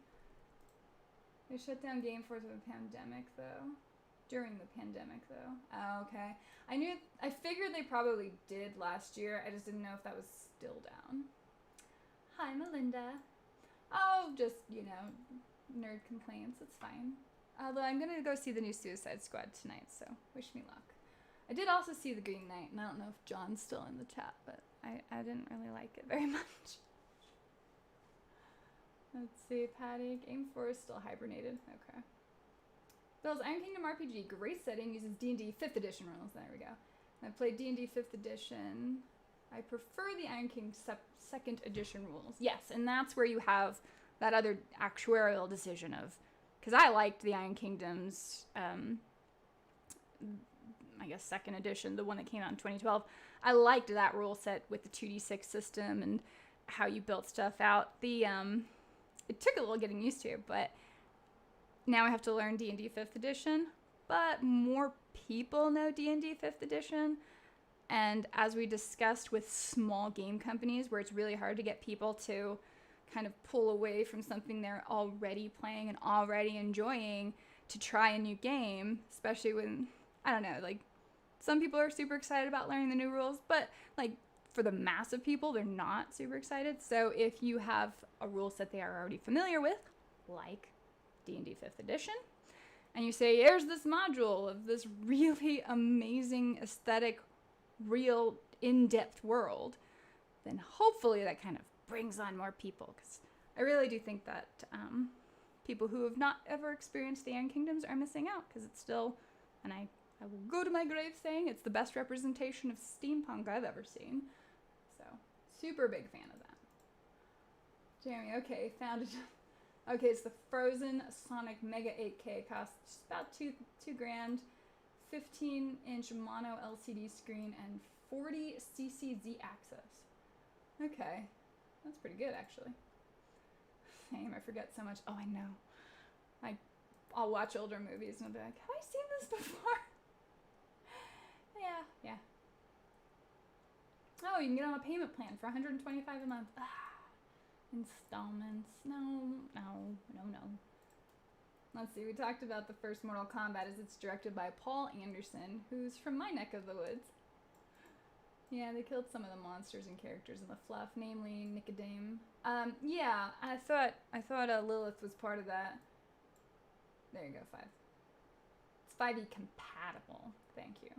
They shut down Game Force with the pandemic, though. During the pandemic, though. Oh, okay. I figured they probably did last year. I just didn't know if that was still down. Hi, Melinda. Oh, just, nerd complaints. It's fine. Although I'm going to go see the new Suicide Squad tonight, so wish me luck. I did also see The Green Knight, and I don't know if John's still in the chat, but I didn't really like it very much. Let's see, Patty. Game 4 is still hibernated. Okay. Bill's Iron Kingdom RPG, great setting, uses D&D 5th edition rules. There we go. I played D&D 5th edition. I prefer the Iron King 2nd edition rules. Yes, and that's where you have that other actuarial decision of, because I liked the Iron Kingdoms, I guess 2nd edition, the one that came out in 2012. I liked that rule set with the 2d6 system and how you built stuff out. It took a little getting used to, but now I have to learn D&D 5th edition, but more people know D&D 5th edition. And as we discussed with small game companies where it's really hard to get people to kind of pull away from something they're already playing and already enjoying to try a new game, especially when, I don't know, like some people are super excited about learning the new rules, but like for the mass of people, they're not super excited. So if you have a rule set they are already familiar with, like D&D 5th edition, and you say, here's this module of this really amazing aesthetic, real in-depth world, then hopefully that kind of brings on more people, because I really do think that people who have not ever experienced the Iron Kingdoms are missing out, because it's still, and I will go to my grave saying it's the best representation of steampunk I've ever seen. So, super big fan of that. Jeremy, okay, found it. Okay, it's the Frozen Sonic Mega 8K. Costs about $2 grand, 15-inch mono LCD screen, and 40 CCZ access. Okay, that's pretty good actually. Same, I forget so much. Oh, I know. I'll watch older movies and I'll be like, have I seen this before? Yeah. Oh, you can get on a payment plan for $125 a month. Installments. No. Let's see, we talked about the first Mortal Kombat as it's directed by Paul Anderson, who's from my neck of the woods. Yeah, they killed some of the monsters and characters in the fluff, namely Nicodeme. Yeah, I thought Lilith was part of that. There you go, 5. It's 5e compatible. Thank you.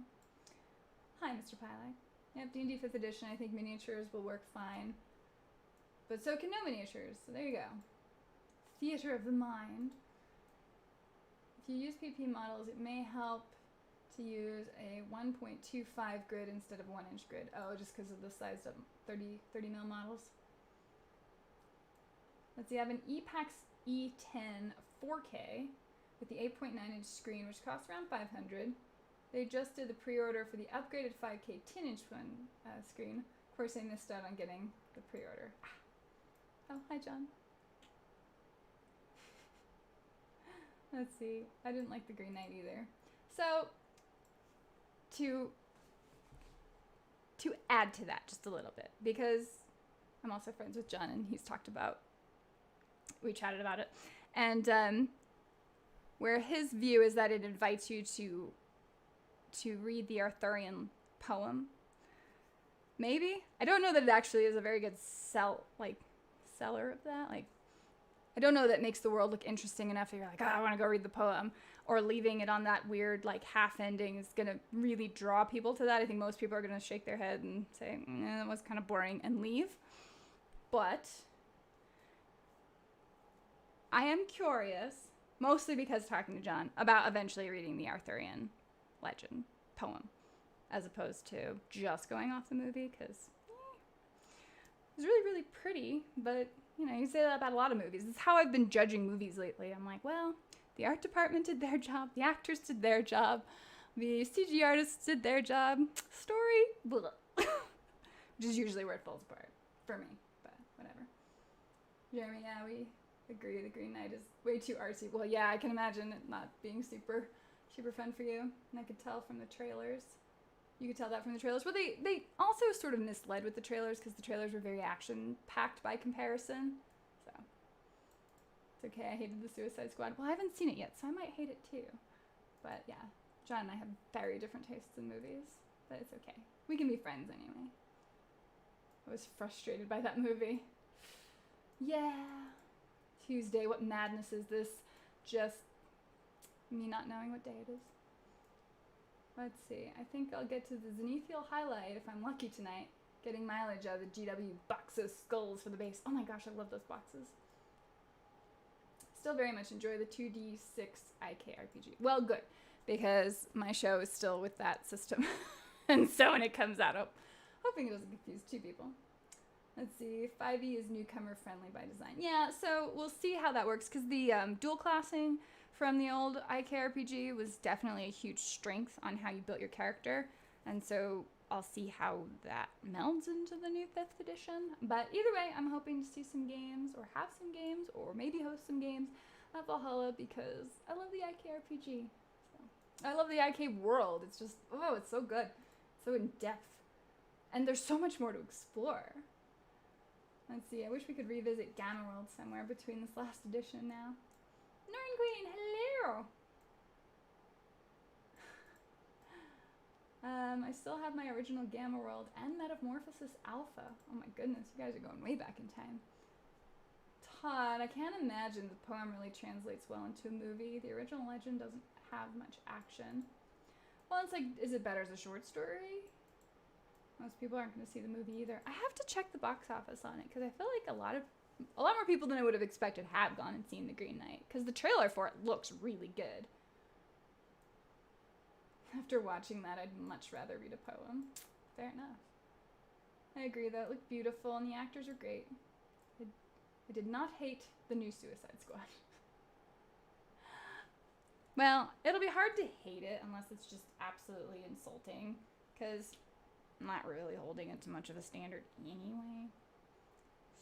Hi, Mr. Piley. Yep, D&D 5th edition. I think miniatures will work fine. But so can no miniatures. So there you go. Theater of the mind. If you use PP models, it may help to use a 1.25 grid instead of 1-inch grid. Oh, just because of the sized up 30 mil models. Let's see, I have an EPAX E10 4K with the 8.9-inch screen, which costs around $500. They just did the pre-order for the upgraded 5K 10-inch screen. Of course, I missed out on getting the pre-order. Oh, hi, John. Let's see. I didn't like the Green Knight either. So, to add to that just a little bit, because I'm also friends with John, and he's talked about, we chatted about it, and where his view is that it invites you to read the Arthurian poem. Maybe? I don't know that it actually is a very good seller of that. Like, I don't know that makes the world look interesting enough that you're like, oh, I want to go read the poem. or leaving it on that weird like half ending is gonna really draw people to that. I think most people are gonna shake their head and say, that was kind of boring, and leave. But I am curious, mostly because talking to John, about eventually reading the Arthurian legend poem, as opposed to just going off the movie, because it's really, really pretty, but, you know, you say that about a lot of movies. It's how I've been judging movies lately. I'm like, well, the art department did their job, the actors did their job, the CG artists did their job, story, blah. Which is usually where it falls apart, for me, but whatever. Jeremy, yeah, we agree the Green Knight is way too artsy. Well, yeah, I can imagine it not being super fun for you, and I could tell from the trailers. You could tell that from the trailers. Well, they also sort of misled with the trailers, because the trailers were very action-packed by comparison. So, it's okay, I hated the Suicide Squad. Well, I haven't seen it yet, so I might hate it too. But yeah, John and I have very different tastes in movies, but it's okay. We can be friends anyway. I was frustrated by that movie. Yeah. Tuesday, what madness is this? Just me not knowing what day it is. Let's see, I think I'll get to the Zenithiel highlight if I'm lucky tonight. Getting mileage out of the GW box of skulls for the base. Oh my gosh, I love those boxes. Still very much enjoy the 2D6 IK RPG. Well, good, because my show is still with that system. And so when it comes out, I'm hoping it doesn't confuse two people. Let's see, 5e is newcomer friendly by design. Yeah, so we'll see how that works, because the dual classing from the old IK RPG was definitely a huge strength on how you built your character, and so I'll see how that melds into the new 5th edition. But either way, I'm hoping to see some games, or have some games, or maybe host some games at Valhalla, because I love the IK RPG. So, I love the IK world. It's just, oh, it's so good. So in depth. And there's so much more to explore. Let's see, I wish we could revisit Gamma World somewhere between this last edition now. Norn Queen, hello! I still have my original Gamma World and Metamorphosis Alpha. Oh my goodness, you guys are going way back in time. Todd, I can't imagine the poem really translates well into a movie. The original legend doesn't have much action. Well, it's like, is it better as a short story? Most people aren't going to see the movie either. I have to check the box office on it, because I feel like a lot more people than I would have expected have gone and seen The Green Knight, because the trailer for it looks really good. After watching that, I'd much rather read a poem. Fair enough. I agree, though. It looked beautiful, and the actors are great. I did not hate the new Suicide Squad. Well, it'll be hard to hate it unless it's just absolutely insulting, because I'm not really holding it to much of a standard anyway.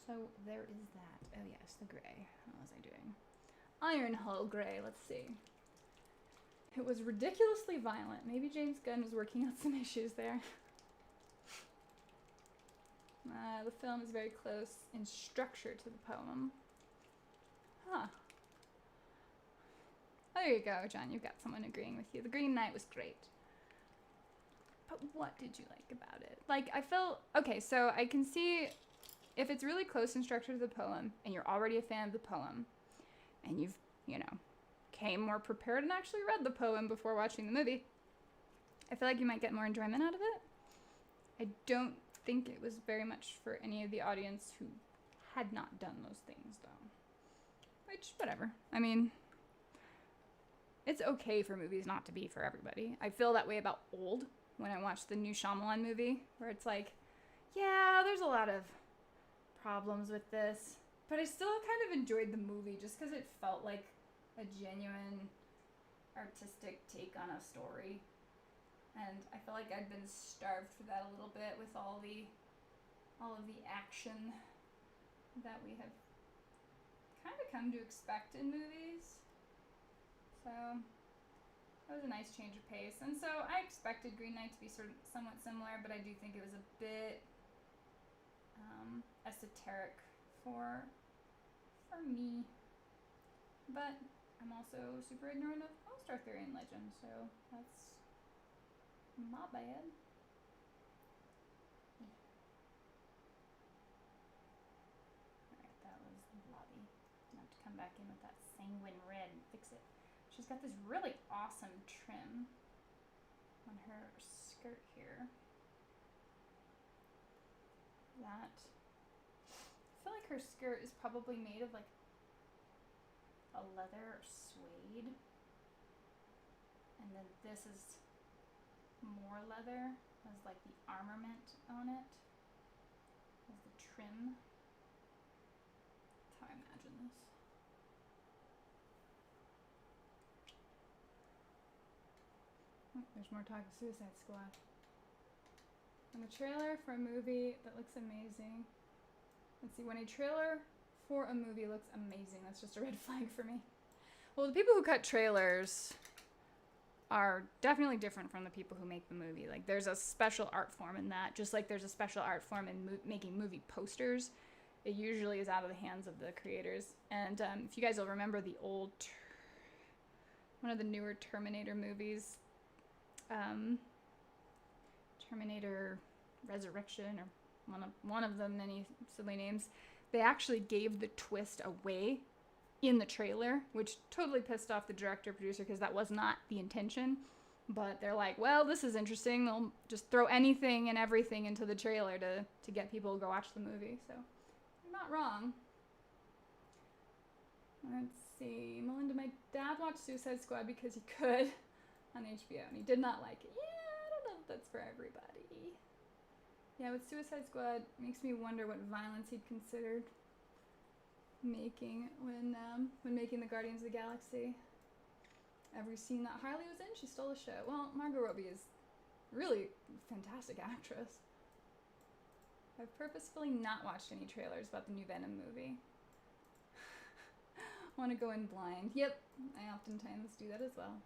So there is that. Oh yes, the gray. What was I doing? Iron Hull gray, let's see. It was ridiculously violent. Maybe James Gunn was working out some issues there. The film is very close in structure to the poem. Huh. Oh, there you go, John. You've got someone agreeing with you. The Green Knight was great. But what did you like about it? Like, I felt... Okay, so I can see if it's really close in structure to the poem, and you're already a fan of the poem, and you've, you know, came more prepared and actually read the poem before watching the movie, I feel like you might get more enjoyment out of it. I don't think it was very much for any of the audience who had not done those things, though. Which, whatever. I mean... It's okay for movies not to be for everybody. I feel that way about Old when I watched the new Shyamalan movie, where it's like, yeah, there's a lot of problems with this, but I still kind of enjoyed the movie just because it felt like a genuine artistic take on a story. And I feel like I'd been starved for that a little bit with all of the action that we have kind of come to expect in movies. So that was a nice change of pace. And so I expected Green Knight to be somewhat similar, but I do think it was a bit esoteric for me. But I'm also super ignorant of most Arthurian legends, so that's my bad. Alright, that was the lobby. I have to come back in with that sanguine red and fix it. She's got this really awesome trim on her skirt here. That, I feel like her skirt is probably made of like a leather or suede. And then this is more leather, has like the armament on it, has the trim. That's how I imagine this. Oh, there's more talk of Suicide Squad. And the trailer for a movie that looks amazing. Let's see, when a trailer for a movie looks amazing, that's just a red flag for me. Well, the people who cut trailers are definitely different from the people who make the movie. Like, there's a special art form in that, just like there's a special art form in making movie posters. It usually is out of the hands of the creators. And if you guys will remember the old, one of the newer Terminator movies, Terminator Resurrection, or one of the many silly names, they actually gave the twist away in the trailer, which totally pissed off the director producer because that was not the intention. But they're like, well, this is interesting. They'll just throw anything and everything into the trailer to get people to go watch the movie. So they're not wrong. Let's see. Melinda, my dad watched Suicide Squad because he could on HBO, and he did not like it. Yeah, I don't know if that's for everybody. Yeah, with Suicide Squad, it makes me wonder what violence he'd considered making when making the Guardians of the Galaxy. Every scene that Harley was in, she stole the show. Well, Margot Robbie is really a fantastic actress. I've purposefully not watched any trailers about the new Venom movie. Want to go in blind. Yep, I oftentimes do that as well.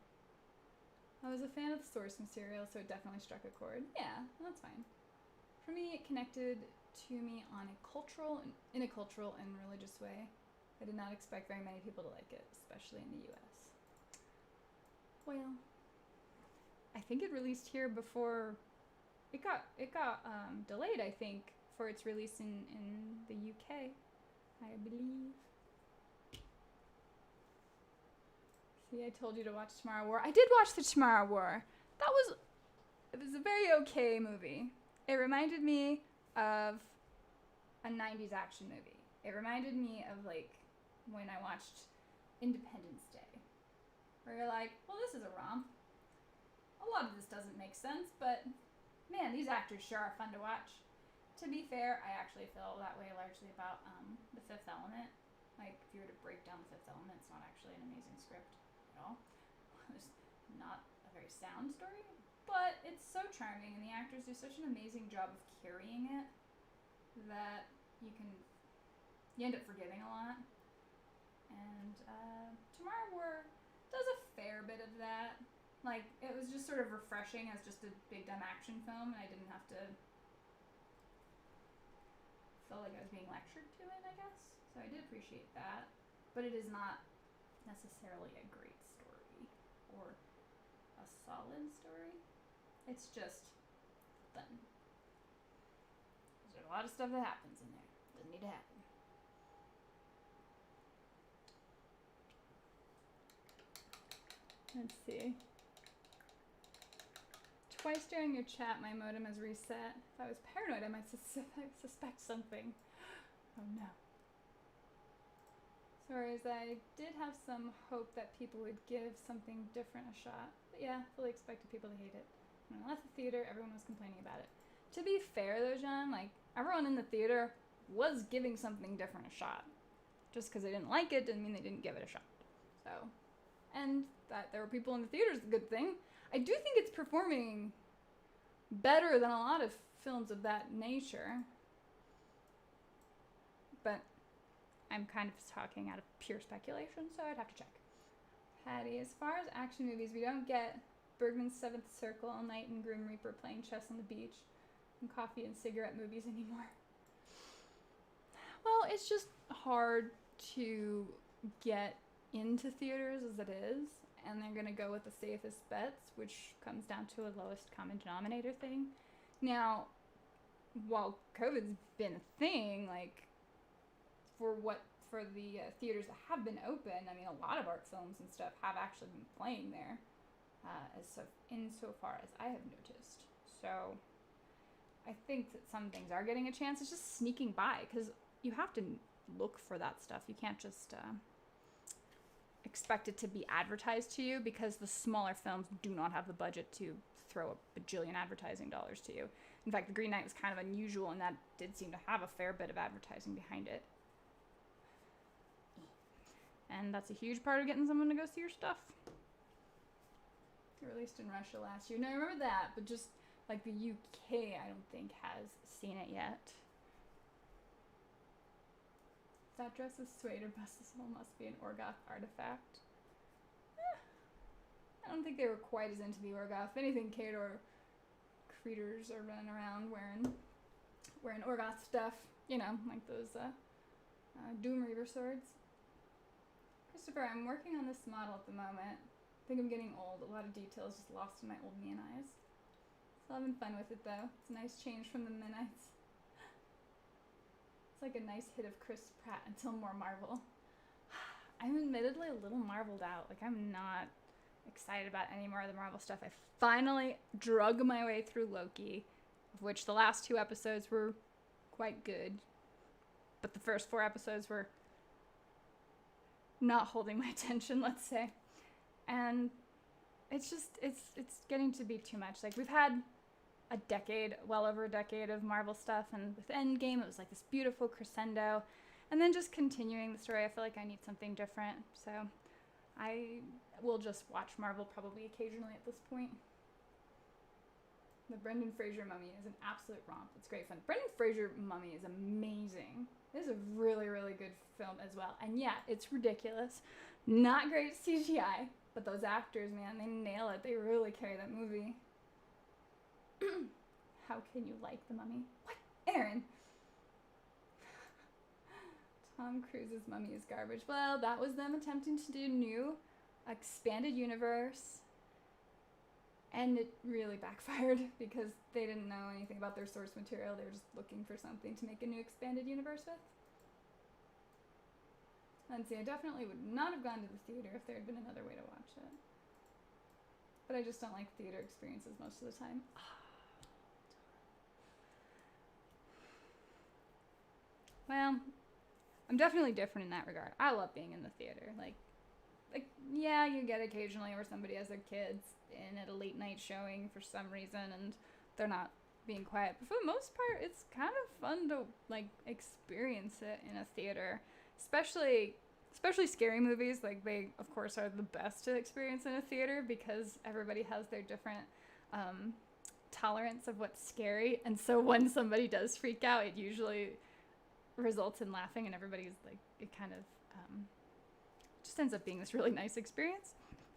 I was a fan of the source material, so it definitely struck a chord. Yeah, that's fine. For me, it connected to me in a cultural and religious way. I did not expect very many people to like it, especially in the US. Well, I think it released here before it got delayed, I think, for its release in the UK, I believe. See, I told you to watch Tomorrow War. I did watch the Tomorrow War. It was a very okay movie. It reminded me of a 90s action movie. It reminded me of like when I watched Independence Day, where you're like, well, this is a romp. A lot of this doesn't make sense, but man, these actors sure are fun to watch. To be fair, I actually feel that way largely about The Fifth Element. Like, if you were to break down The Fifth Element, it's not actually an amazing script at all. It's not a very sound story, but it's so charming, and the actors do such an amazing job of carrying it that you end up forgiving a lot. And Tomorrow War does a fair bit of that. Like, it was just sort of refreshing as just a big dumb action film, and I didn't have to feel like I was being lectured to it, I guess. So I did appreciate that. But it is not necessarily a great story or a solid story. It's just fun. There's a lot of stuff that happens in there. Doesn't need to happen. Let's see. Twice during your chat, my modem has reset. If I was paranoid, I might suspect something. Oh no. Sorry, as I did have some hope that people would give something different a shot. But yeah, fully expected people to hate it. When I left the theater, everyone was complaining about it. To be fair though, John, like, everyone in the theater was giving something different a shot. Just because they didn't like it didn't mean they didn't give it a shot. So, and that there were people in the theater is a good thing. I do think it's performing better than a lot of films of that nature. But I'm kind of talking out of pure speculation, so I'd have to check. Patty, as far as action movies, we don't get Bergman's Seventh Circle all night and Grim Reaper playing chess on the beach and coffee and cigarette movies anymore. Well, it's just hard to get into theaters as it is, and they're going to go with the safest bets, which comes down to a lowest common denominator thing. Now, while COVID's been a thing, like, for what for the theaters that have been open, I mean, a lot of art films and stuff have actually been playing there, insofar as I have noticed. So I think that some things are getting a chance. It's just sneaking by, because you have to look for that stuff. You can't just expect it to be advertised to you, because the smaller films do not have the budget to throw a bajillion advertising dollars to you. In fact, The Green Knight was kind of unusual, and that did seem to have a fair bit of advertising behind it. And that's a huge part of getting someone to go see your stuff. It released in Russia last year. Now, I remember that, but just like the UK, I don't think has seen it yet. That dress is suede or bustle must be an Orgoth artifact. I don't think they were quite as into the Orgoth. If anything, Khador creatures are running around wearing Orgoth stuff. You know, like those Doom Reaver swords. Christopher, I'm working on this model at the moment. I think I'm getting old. A lot of details just lost in my old man eyes. Still having fun with it though. It's a nice change from the Minites. It's like a nice hit of Chris Pratt until more Marvel. I'm admittedly a little marveled out. Like, I'm not excited about any more of the Marvel stuff. I finally drug my way through Loki, of which the last 2 episodes were quite good. But the first 4 episodes were not holding my attention, let's say. And it's just, it's getting to be too much. Like, we've had a decade, well over a decade of Marvel stuff, and with Endgame, it was like this beautiful crescendo. And then just continuing the story, I feel like I need something different. So I will just watch Marvel probably occasionally at this point. The Brendan Fraser Mummy is an absolute romp. It's great fun. Brendan Fraser Mummy is amazing. This is a really, really good film as well. And yeah, it's ridiculous. Not great CGI, but those actors, man, they nail it. They really carry that movie. How can you like The Mummy? What? Aaron! Tom Cruise's Mummy is garbage. Well, that was them attempting to do new, expanded universe. And it really backfired because they didn't know anything about their source material. They were just looking for something to make a new expanded universe with. And see, I definitely would not have gone to the theater if there had been another way to watch it. But I just don't like theater experiences most of the time. Well, I'm definitely different in that regard. I love being in the theater. Like, yeah, you get occasionally where somebody has their kids in at a late night showing for some reason and they're not being quiet. But for the most part, it's kind of fun to, like, experience it in a theater. Especially scary movies. Like, they, of course, are the best to experience in a theater because everybody has their different tolerance of what's scary. And so when somebody does freak out, it usually results in laughing and everybody's, like, it kind of just ends up being this really nice experience.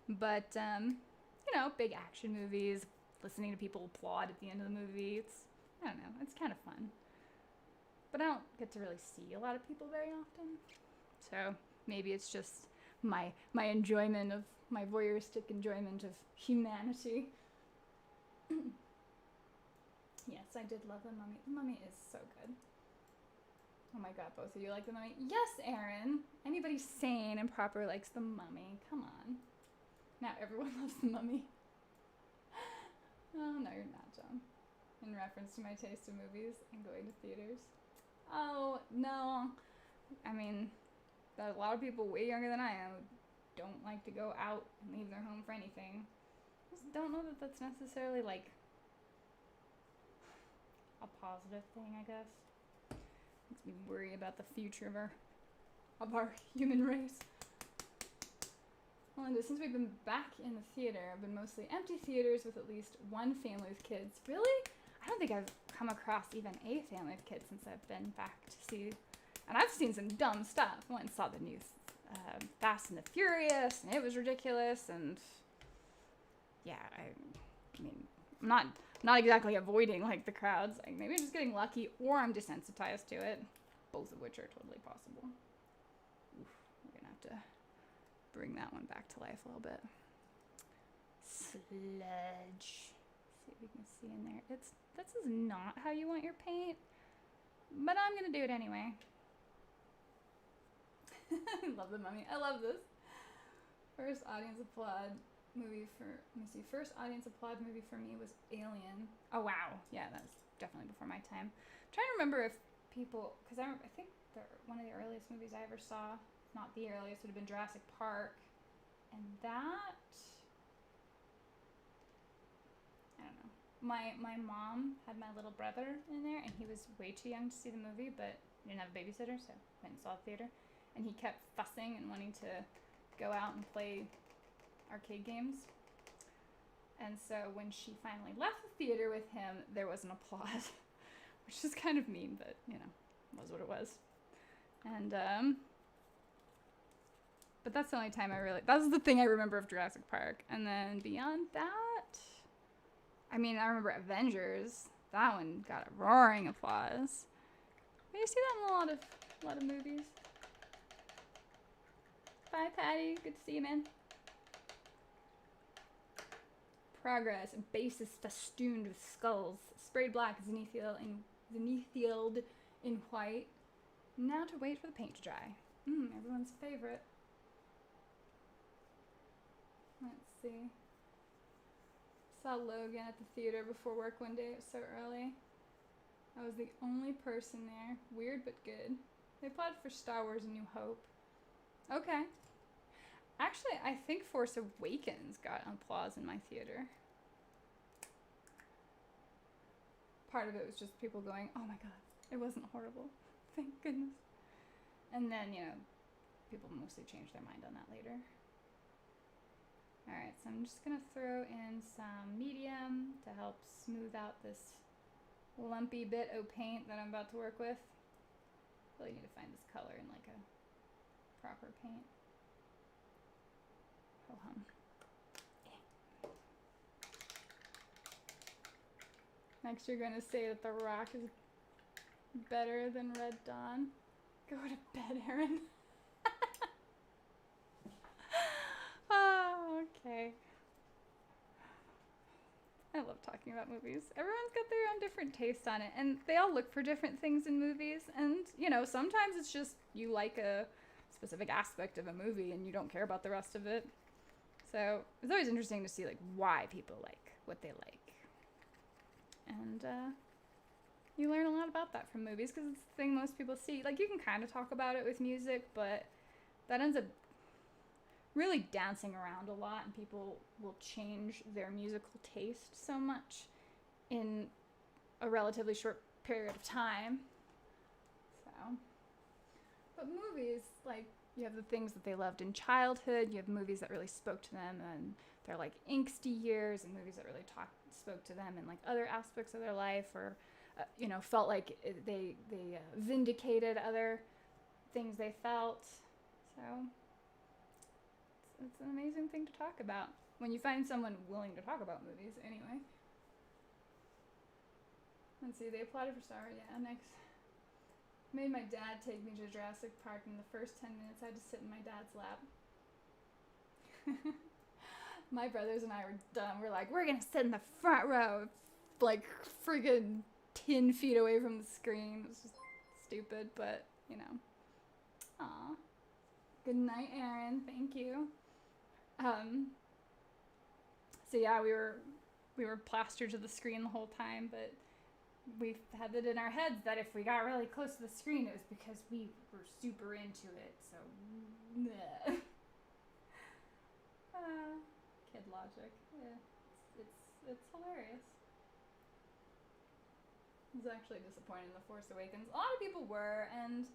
But, you know, big action movies, listening to people applaud at the end of the movie, I don't know, it's kind of fun. But I don't get to really see a lot of people very often. So maybe it's just my enjoyment of, my voyeuristic enjoyment of humanity. Yes, I did love The Mummy. The Mummy is so good. Oh my god, both of you like The Mummy? Yes, Aaron! Anybody sane and proper likes The Mummy. Come on. Now everyone loves The Mummy. Oh, no, you're not, John. In reference to my taste of movies and going to theaters. Oh, no. I mean, there's a lot of people way younger than I am who don't like to go out and leave their home for anything. I just don't know that that's necessarily, like, a positive thing, I guess. Makes me worry about the future of our human race. Melinda, since we've been back in the theater, I've been mostly empty theaters with at least one family with kids. Really? I don't think I've come across even a family of kids since I've been back to see. And I've seen some dumb stuff. I went and saw the new Fast and the Furious, and it was ridiculous. And yeah, I mean, I'm not exactly avoiding, like, the crowds. Like, maybe I'm just getting lucky, or I'm desensitized to it. Both of which are totally possible. Oof, we're gonna have to bring that one back to life a little bit. Sludge. See if we can see in there. This is not how you want your paint, but I'm gonna do it anyway. I love The Mummy. I love this. First audience applaud movie for, let me see, first audience applaud movie for me was Alien. Oh wow, yeah, that's definitely before my time. I'm trying to remember if people, because I think one of the earliest movies I ever saw, not the earliest, would have been Jurassic Park, and that, I don't know. My mom had my little brother in there, and he was way too young to see the movie, but we didn't have a babysitter, so went and saw the theater, and he kept fussing and wanting to go out and play arcade games. And so when she finally left the theater with him, there was an applause, which is kind of mean, but you know, was what it was. And but that's the only time that was the thing I remember of Jurassic Park. And then beyond that, I mean, I remember Avengers. That one got a roaring applause. You see that in a lot of movies. Bye, Patty. Good to see you, man. Progress. Base is festooned with skulls. Sprayed black, zenithieled in white. Now to wait for the paint to dry. Everyone's favorite. Let's see. Saw Logan at the theater before work one day. It was so early. I was the only person there. Weird but good. They applauded for Star Wars: A New Hope. Okay. Actually, I think Force Awakens got applause in my theater. Part of it was just people going, oh my god, it wasn't horrible. Thank goodness. And then, you know, people mostly changed their mind on that later. Alright, so I'm just going to throw in some medium to help smooth out this lumpy bit of paint that I'm about to work with. Really need to find this color in like a proper paint. Oh hum. Next you're gonna say that The Rock is better than Red Dawn. Go to bed, Aaron. Oh, okay. I love talking about movies. Everyone's got their own different taste on it, and they all look for different things in movies. And, you know, sometimes it's just you like a specific aspect of a movie and you don't care about the rest of it. So it's always interesting to see, like, why people like what they like. And you learn a lot about that from movies because it's the thing most people see. Like, you can kind of talk about it with music, but that ends up really dancing around a lot, and people will change their musical taste so much in a relatively short period of time. So, but movies, like, you have the things that they loved in childhood, you have movies that really spoke to them and their, like, angsty years, and movies that really spoke to them in, like, other aspects of their life, or you know, felt like they vindicated other things they felt. So it's an amazing thing to talk about when you find someone willing to talk about movies anyway. Let's see, they applauded for Star Wars. Yeah, next. Made my dad take me to Jurassic Park, and in the first 10 minutes I had to sit in my dad's lap. My brothers and I were done. We're like, we're gonna sit in the front row, like friggin' 10 feet away from the screen. It was just stupid, but you know. Aw. Good night, Aaron. Thank you. So yeah, we were plastered to the screen the whole time, but we had it in our heads that if we got really close to the screen, it was because we were super into it. So, kid logic. Yeah, it's hilarious. I was actually disappointed in The Force Awakens. A lot of people were, and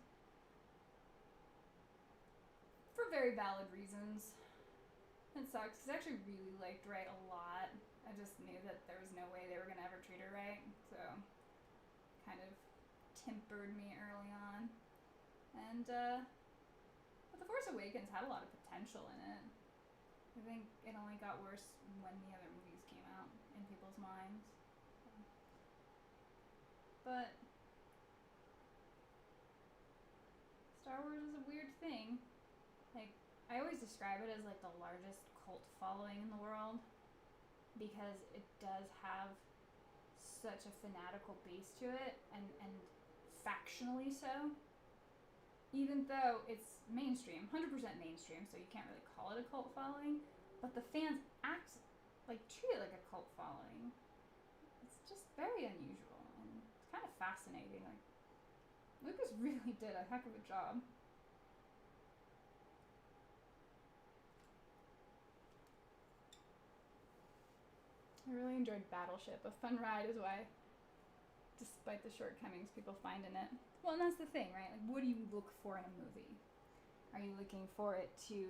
for very valid reasons. It sucks, because I actually really liked Rey a lot. I just knew that there was no way they were going to ever treat her right, so kind of tempered me early on. And, but The Force Awakens had a lot of potential in it. I think it only got worse when the other movies came out in people's minds. So. But Star Wars is a weird thing. Like, I always describe it as like the largest cult following in the world because it does have such a fanatical base to it, and factionally so. even though it's mainstream, 100% mainstream, so you can't really call it a cult following, but the fans treat it like a cult following. It's just very unusual and it's kind of fascinating. Like, Lucas really did a heck of a job. I really enjoyed Battleship. A fun ride is why, despite the shortcomings people find in it. Well, and that's the thing, right? Like, what do you look for in a movie? Are you looking for it to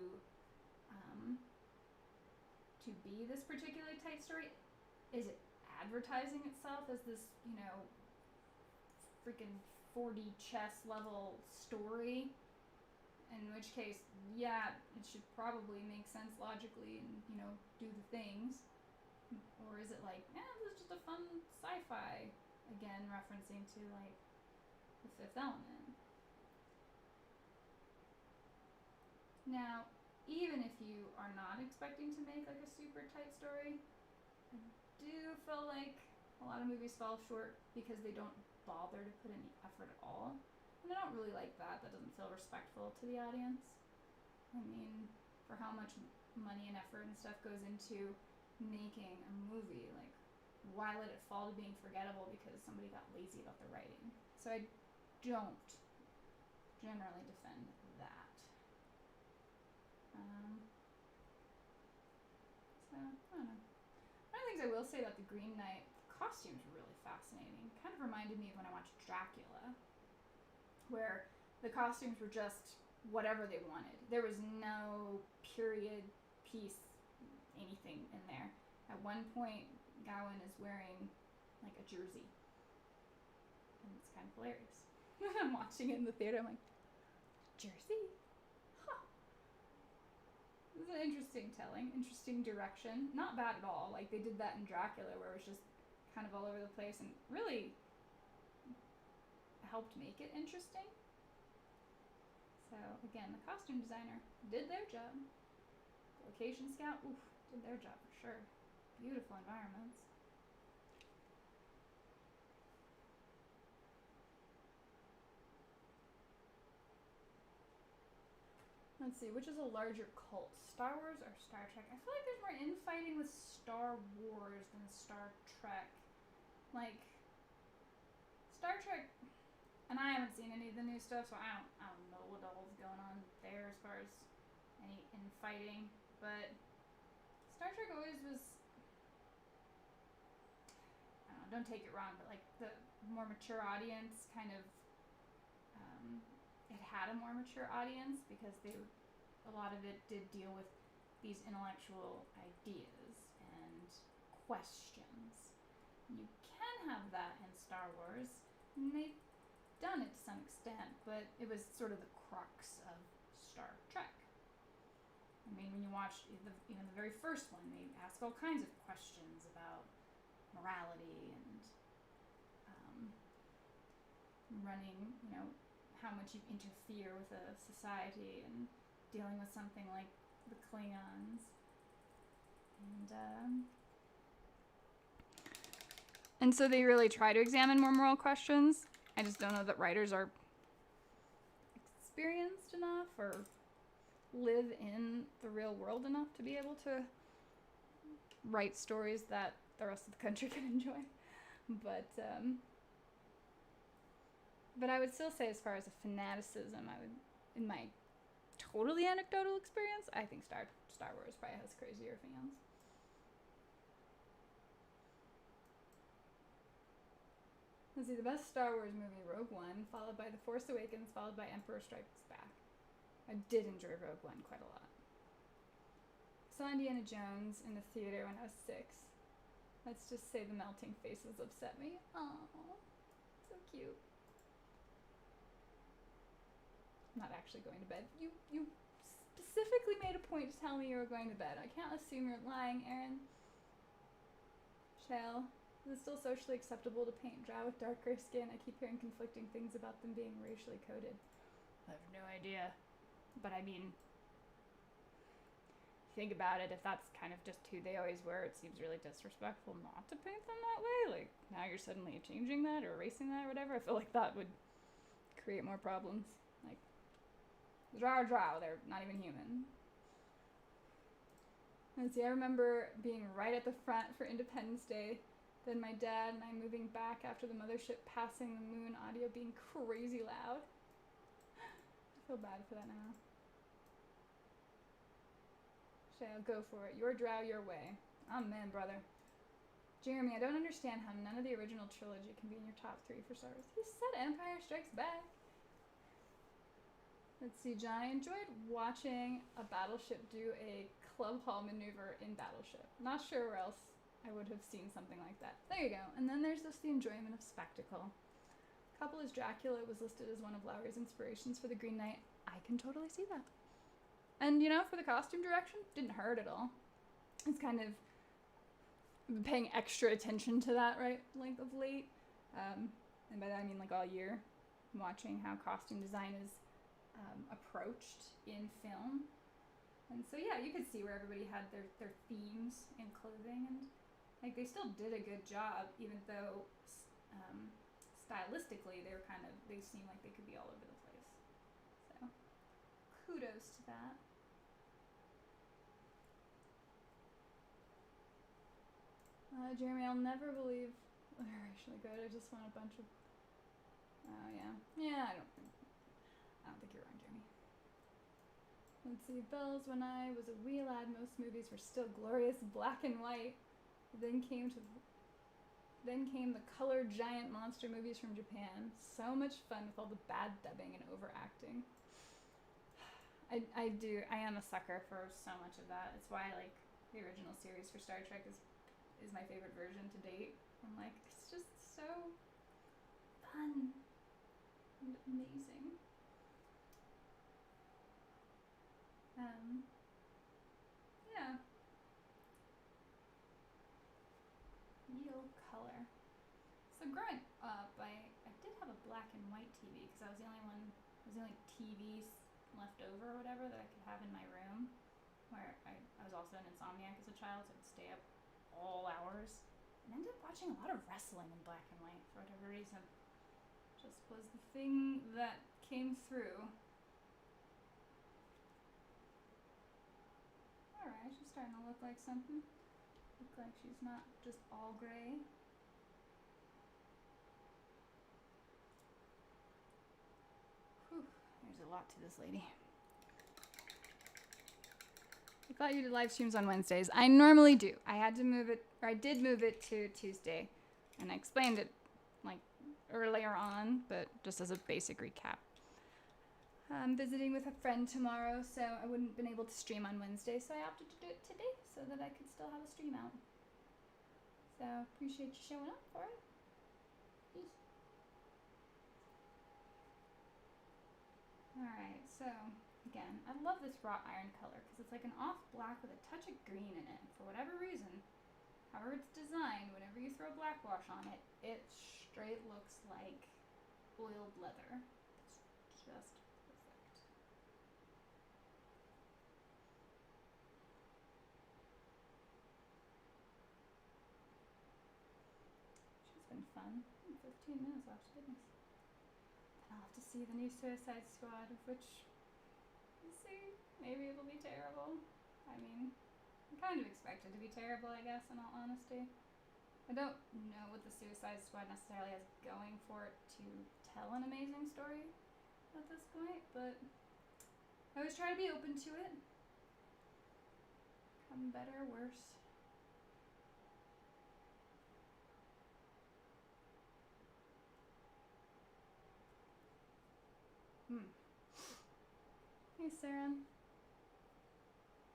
be this particularly tight story? Is it advertising itself as this, freaking 4D chess level story? In which case, yeah, it should probably make sense logically and, do the things. Or is it like, this is just a fun sci-fi, again, referencing to, like, The Fifth Element. Now, even if you are not expecting to make, like, a super tight story, I do feel like a lot of movies fall short because they don't bother to put any effort at all. And I don't really like that. That doesn't feel respectful to the audience. I mean, for how much money and effort and stuff goes into making a movie, like, why let it fall to being forgettable because somebody got lazy about the writing? So I don't generally defend that. So, I don't know. One of the things I will say about The Green Knight, the costumes were really fascinating. Kind of reminded me of when I watched Dracula, where the costumes were just whatever they wanted. There was no period piece anything in there. At one point, Gawain is wearing like a jersey, and it's kind of hilarious. I'm watching it in the theater. I'm like, jersey? Huh. This is an interesting telling, interesting direction. Not bad at all. Like, they did that in Dracula, where it was just kind of all over the place, and really helped make it interesting. So again, the costume designer did their job. The location scout, did their job for sure. Beautiful environments. Let's see, which is a larger cult, Star Wars or Star Trek? I feel like there's more infighting with Star Wars than Star Trek. Like, Star Trek, and I haven't seen any of the new stuff, so I don't know what all's going on there as far as any infighting. But Star Trek always was, I don't know, don't take it wrong, but like the more mature audience kind of, it had a more mature audience because a lot of it did deal with these intellectual ideas and questions. You can have that in Star Wars, and they've done it to some extent, but it was sort of the crux of Star Trek. I mean, when you watch even the very first one, they ask all kinds of questions about morality and running, how much you interfere with a society and dealing with something like the Klingons. And so they really try to examine more moral questions. I just don't know that writers are experienced enough or live in the real world enough to be able to write stories that the rest of the country can enjoy. But I would still say, as far as a fanaticism, in my totally anecdotal experience, I think Star Wars probably has crazier fans. Let's see, the best Star Wars movie, Rogue One, followed by The Force Awakens, followed by Emperor Strikes Back. I did enjoy Rogue One quite a lot. Saw Indiana Jones in the theater when I was 6. Let's just say the melting faces upset me. Aww, so cute. I'm not actually going to bed. You specifically made a point to tell me you were going to bed. I can't assume you're lying, Erin. Shale, is it still socially acceptable to paint drow with darker skin? I keep hearing conflicting things about them being racially coded. I have no idea. But I mean, think about it, if that's kind of just who they always were, it seems really disrespectful not to paint them that way. Like, now you're suddenly changing that or erasing that or whatever. I feel like that would create more problems. Like, Drow, they're not even human. Let's see, I remember being right at the front for Independence Day. Then my dad and I moving back after the mothership passing the moon, audio being crazy loud. I feel bad for that now. Shale, go for it. Your drow, your way. Amen, brother. Jeremy, I don't understand how none of the original trilogy can be in your top 3 for Star Wars. He said Empire Strikes Back. Let's see, John, I enjoyed watching a battleship do a club hall maneuver in Battleship. Not sure where else I would have seen something like that. There you go. And then there's just the enjoyment of spectacle. Couple as Dracula was listed as one of Lowry's inspirations for the Green Knight. I can totally see that. And, you know, for the costume direction, didn't hurt at all. It's kind of paying extra attention to that, right, like of late. And by that I mean like all year, watching how costume design is approached in film. And so yeah, you could see where everybody had their themes in clothing, and like they still did a good job, even though stylistically they seem like they could be all over the place. So kudos to that. Jeremy, I'll never believe they're actually good. I just want a bunch of. Oh yeah. I don't think you're wrong, Jeremy. Let's see. Bells. When I was a wee lad, most movies were still glorious black and white. Then came the colored giant monster movies from Japan. So much fun with all the bad dubbing and overacting. I am a sucker for so much of that. It's why like the original series for Star Trek is my favorite version to date. I'm like, it's just so fun and amazing. Yeah. Needle color. So growing up, I did have a black and white TV because I was the only TV left over or whatever that I could have in my room. Where I was also an insomniac as a child, so I'd stay up all hours. And ended up watching a lot of wrestling in black and white for whatever reason. Just was the thing that came through. Alright, she's starting to look like something. Look like she's not just all gray. Whew, there's a lot to this lady. I thought you did live streams on Wednesdays. I normally do. I did move it to Tuesday. And I explained it like earlier on, but just as a basic recap. I'm visiting with a friend tomorrow, so I wouldn't have been able to stream on Wednesday, so I opted to do it today so that I could still have a stream out. So appreciate you showing up for it. Peace. Alright, so again, I love this wrought iron color because it's like an off black with a touch of green in it. For whatever reason, however it's designed, whenever you throw black wash on it, it straight looks like oiled leather. It's just perfect. She's been fun. 15 minutes left, goodness. Then I'll have to see the new Suicide Squad, of which we'll see. Maybe it'll be terrible. I mean, I kind of expect it to be terrible, I guess, in all honesty. I don't know what the Suicide Squad necessarily has going for it to tell an amazing story at this point, but I always try to be open to it. Come better or worse. Hey, Sarah.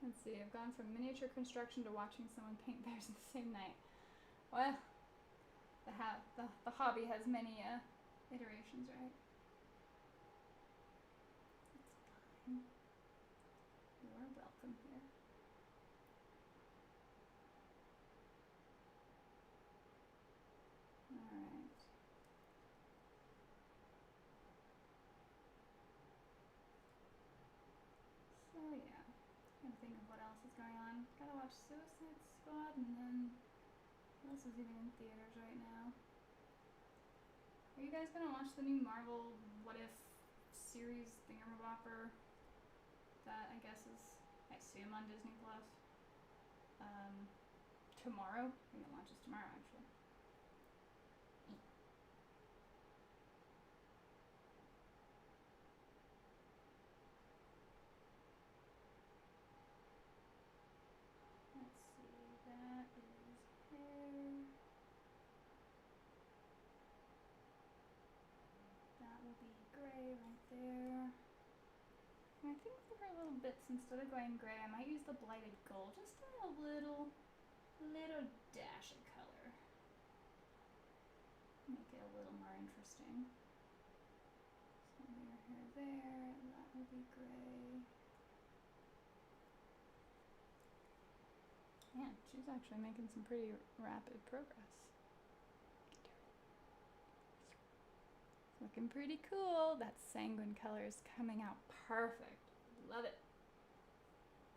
Let's see, I've gone from miniature construction to watching someone paint bears in the same night. Well, the hobby has many iterations, right? It's fine. You are welcome here. Alright. So yeah, trying to think of what else is going on. Gotta watch Suicide Squad, and then what else is even in theaters right now? Are you guys gonna watch the new Marvel What If series thingamabopper That I guess is, I assume, on Disney Plus. Tomorrow. I think it launches tomorrow, actually. Let's see, that is hair. That will be gray right there. And I think for her little bits, instead of going gray, I might use the Blighted Gold, just a little dash of color. Make it a little more interesting. So your hair there, and that will be gray. Man, she's actually making some pretty rapid progress. It's looking pretty cool. That sanguine color is coming out perfect. Love it.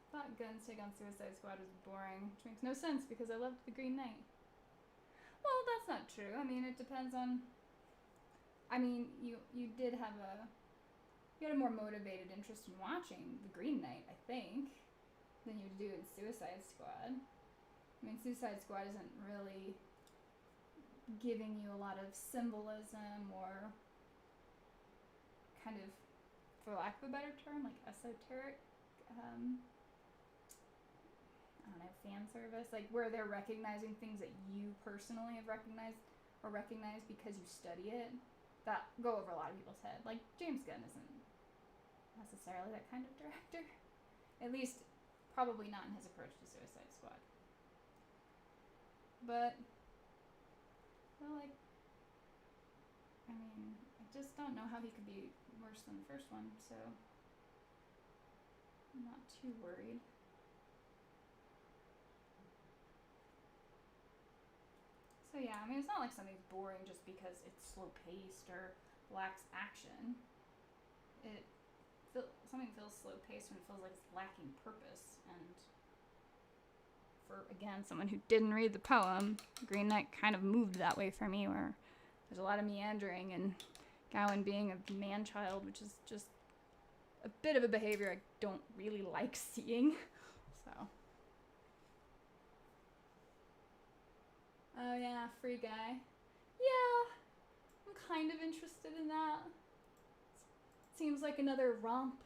Thought Gun's take on Suicide Squad was boring, which makes no sense because I loved The Green Knight. Well, that's not true. I mean, it depends on. I mean, you did have you had a more motivated interest in watching The Green Knight, I think, than you do in Suicide Squad. I mean, Suicide Squad isn't really giving you a lot of symbolism or kind of, for lack of a better term, like esoteric, I don't know, fan service, like where they're recognizing things that you personally have recognized or recognize because you study it, that go over a lot of people's head. Like, James Gunn isn't necessarily that kind of director. At least, probably not in his approach to Suicide Squad. But, well, like, I mean, I just don't know how he could be worse than the first one, so I'm not too worried. So yeah, I mean, it's not like something's boring just because it's slow-paced or lacks action. Something feels slow-paced when it feels like it's lacking purpose. And for, again, someone who didn't read the poem, Green Knight kind of moved that way for me, where there's a lot of meandering and Gawain being a man-child, which is just a bit of a behavior I don't really like seeing. So. Oh yeah, free guy. Yeah, I'm kind of interested in that. Seems like another romp,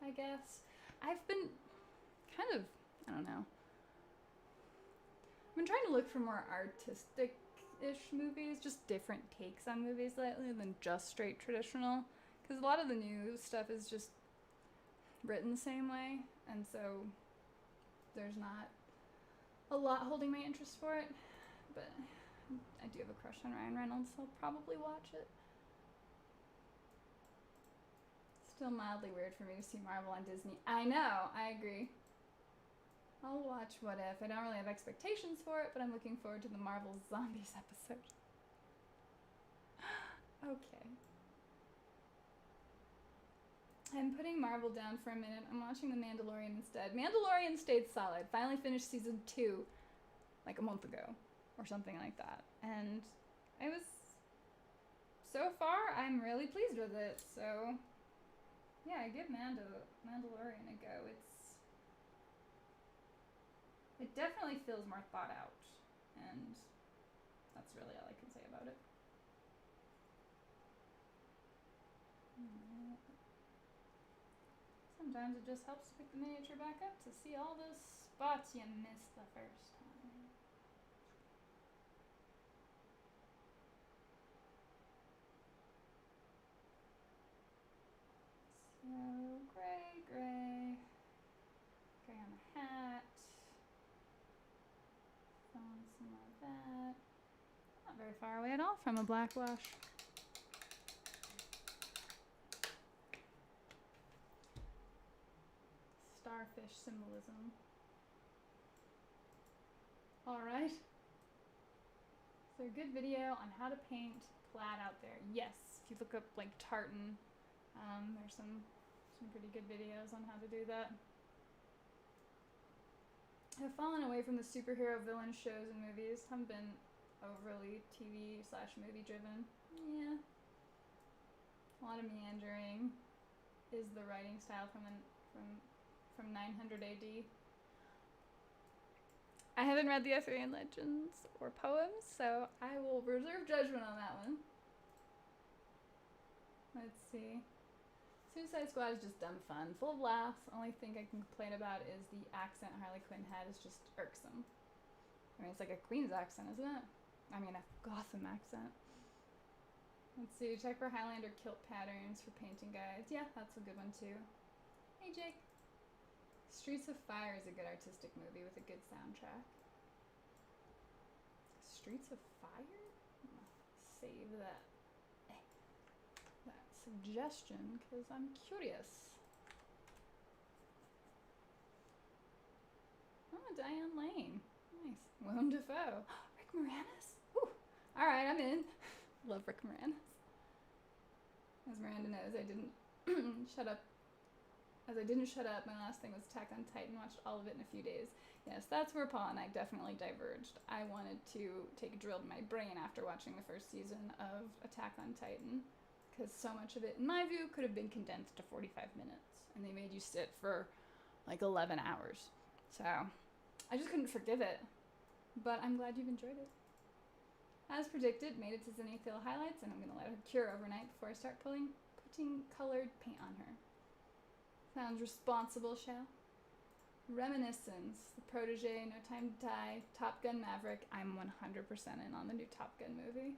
I guess. I've been kind of, I don't know. I've been trying to look for more artistic-ish movies, just different takes on movies lately than just straight traditional. Because a lot of the new stuff is just written the same way, and so there's not a lot holding my interest for it. But I do have a crush on Ryan Reynolds, so I'll probably watch it. Still mildly weird for me to see Marvel on Disney. I know, I agree. I'll watch What If. I don't really have expectations for it, but I'm looking forward to the Marvel Zombies episode. Okay. I'm putting Marvel down for a minute. I'm watching The Mandalorian instead. Mandalorian stayed solid. Finally finished season 2 like a month ago or something like that. And I was, so far, I'm really pleased with it. So, yeah, I give Mandalorian a go. It definitely feels more thought out. And that's really all I can say about it. Sometimes it just helps to pick the miniature back up to see all those spots you missed the first time. So, gray on the hat. Throwing some of that. Not very far away at all from a black wash. Starfish symbolism. Alright. Is there a good video on how to paint plaid out there? Yes. If you look up like tartan, there's some pretty good videos on how to do that. I've fallen away from the superhero villain shows and movies. Haven't been overly TV/movie driven. Yeah. A lot of meandering is the writing style from from 900 AD. I haven't read the Arthurian legends or poems, so I will reserve judgment on that one. Let's see. Suicide Squad is just dumb fun, full of laughs. Only thing I can complain about is the accent Harley Quinn had is just irksome. I mean, it's like a Queen's accent, isn't it? I mean, a Gotham accent. Let's see, check for Highlander kilt patterns for painting guides. Yeah, that's a good one too. Hey, Jake. Streets of Fire is a good artistic movie with a good soundtrack. Streets of Fire? Save that suggestion because I'm curious. Oh, Diane Lane. Nice. Willem Dafoe. Rick Moranis? Ooh. Alright, I'm in. Love Rick Moranis. As Miranda knows, I didn't shut up. As I didn't shut up, my last thing was Attack on Titan. Watched all of it in a few days. Yes, that's where Paul and I definitely diverged. I wanted to take a drill to my brain after watching the first season of Attack on Titan, because so much of it, in my view, could have been condensed to 45 minutes, and they made you sit for like 11 hours. So I just couldn't forgive it, but I'm glad you've enjoyed it. As predicted, made it to Zenithil highlights, and I'm going to let her cure overnight before I start putting colored paint on her. Sounds responsible, Shell. Reminiscence, The Protege, No Time to Die, Top Gun Maverick. I'm 100% in on the new Top Gun movie.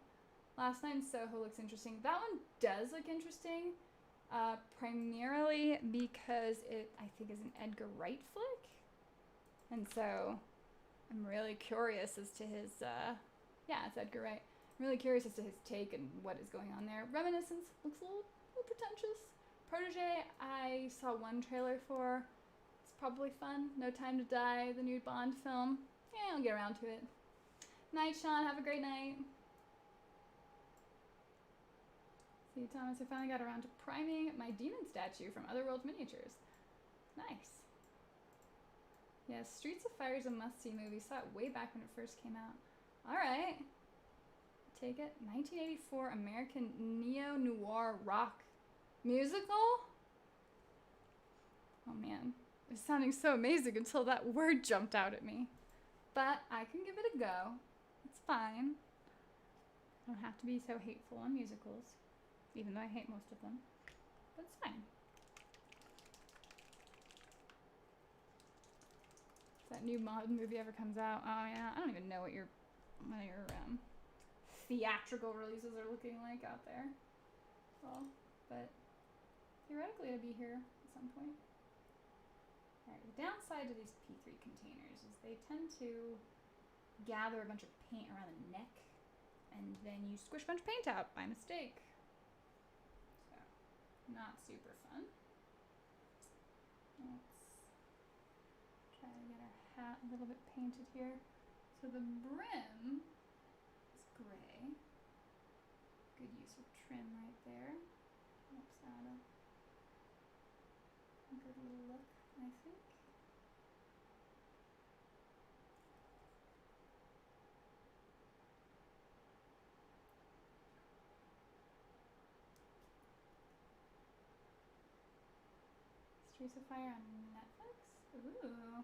Last Night in Soho looks interesting. That one does look interesting, primarily because it, I think, is an Edgar Wright flick. And so I'm really curious as to his, yeah, it's Edgar Wright. I'm really curious as to his take and what is going on there. Reminiscence looks a little pretentious. Protege, I saw one trailer for. It's probably fun. No Time to Die, the new Bond film. Yeah, I'll get around to it. Night, Sean. Have a great night. See, Thomas, I finally got around to priming my demon statue from Otherworld Miniatures. Nice. Yes, Streets of Fire is a must-see movie. Saw it way back when it first came out. Alright. Take it. 1984 American neo-noir rock musical? Oh man, it's sounding so amazing until that word jumped out at me. But I can give it a go. It's fine. I don't have to be so hateful on musicals, even though I hate most of them. But it's fine. If that new mod movie ever comes out, oh yeah, I don't even know what your theatrical releases are looking like out there. Well, but theoretically it'll be here at some point. Alright, the downside to these P3 containers is they tend to gather a bunch of paint around the neck, and then you squish a bunch of paint out by mistake. So, not super fun. Let's try to get our hat a little bit painted here. So the brim is gray. Good use of trim right there. Helps out a good little look, I think. Streets of Fire on Netflix? Ooh. A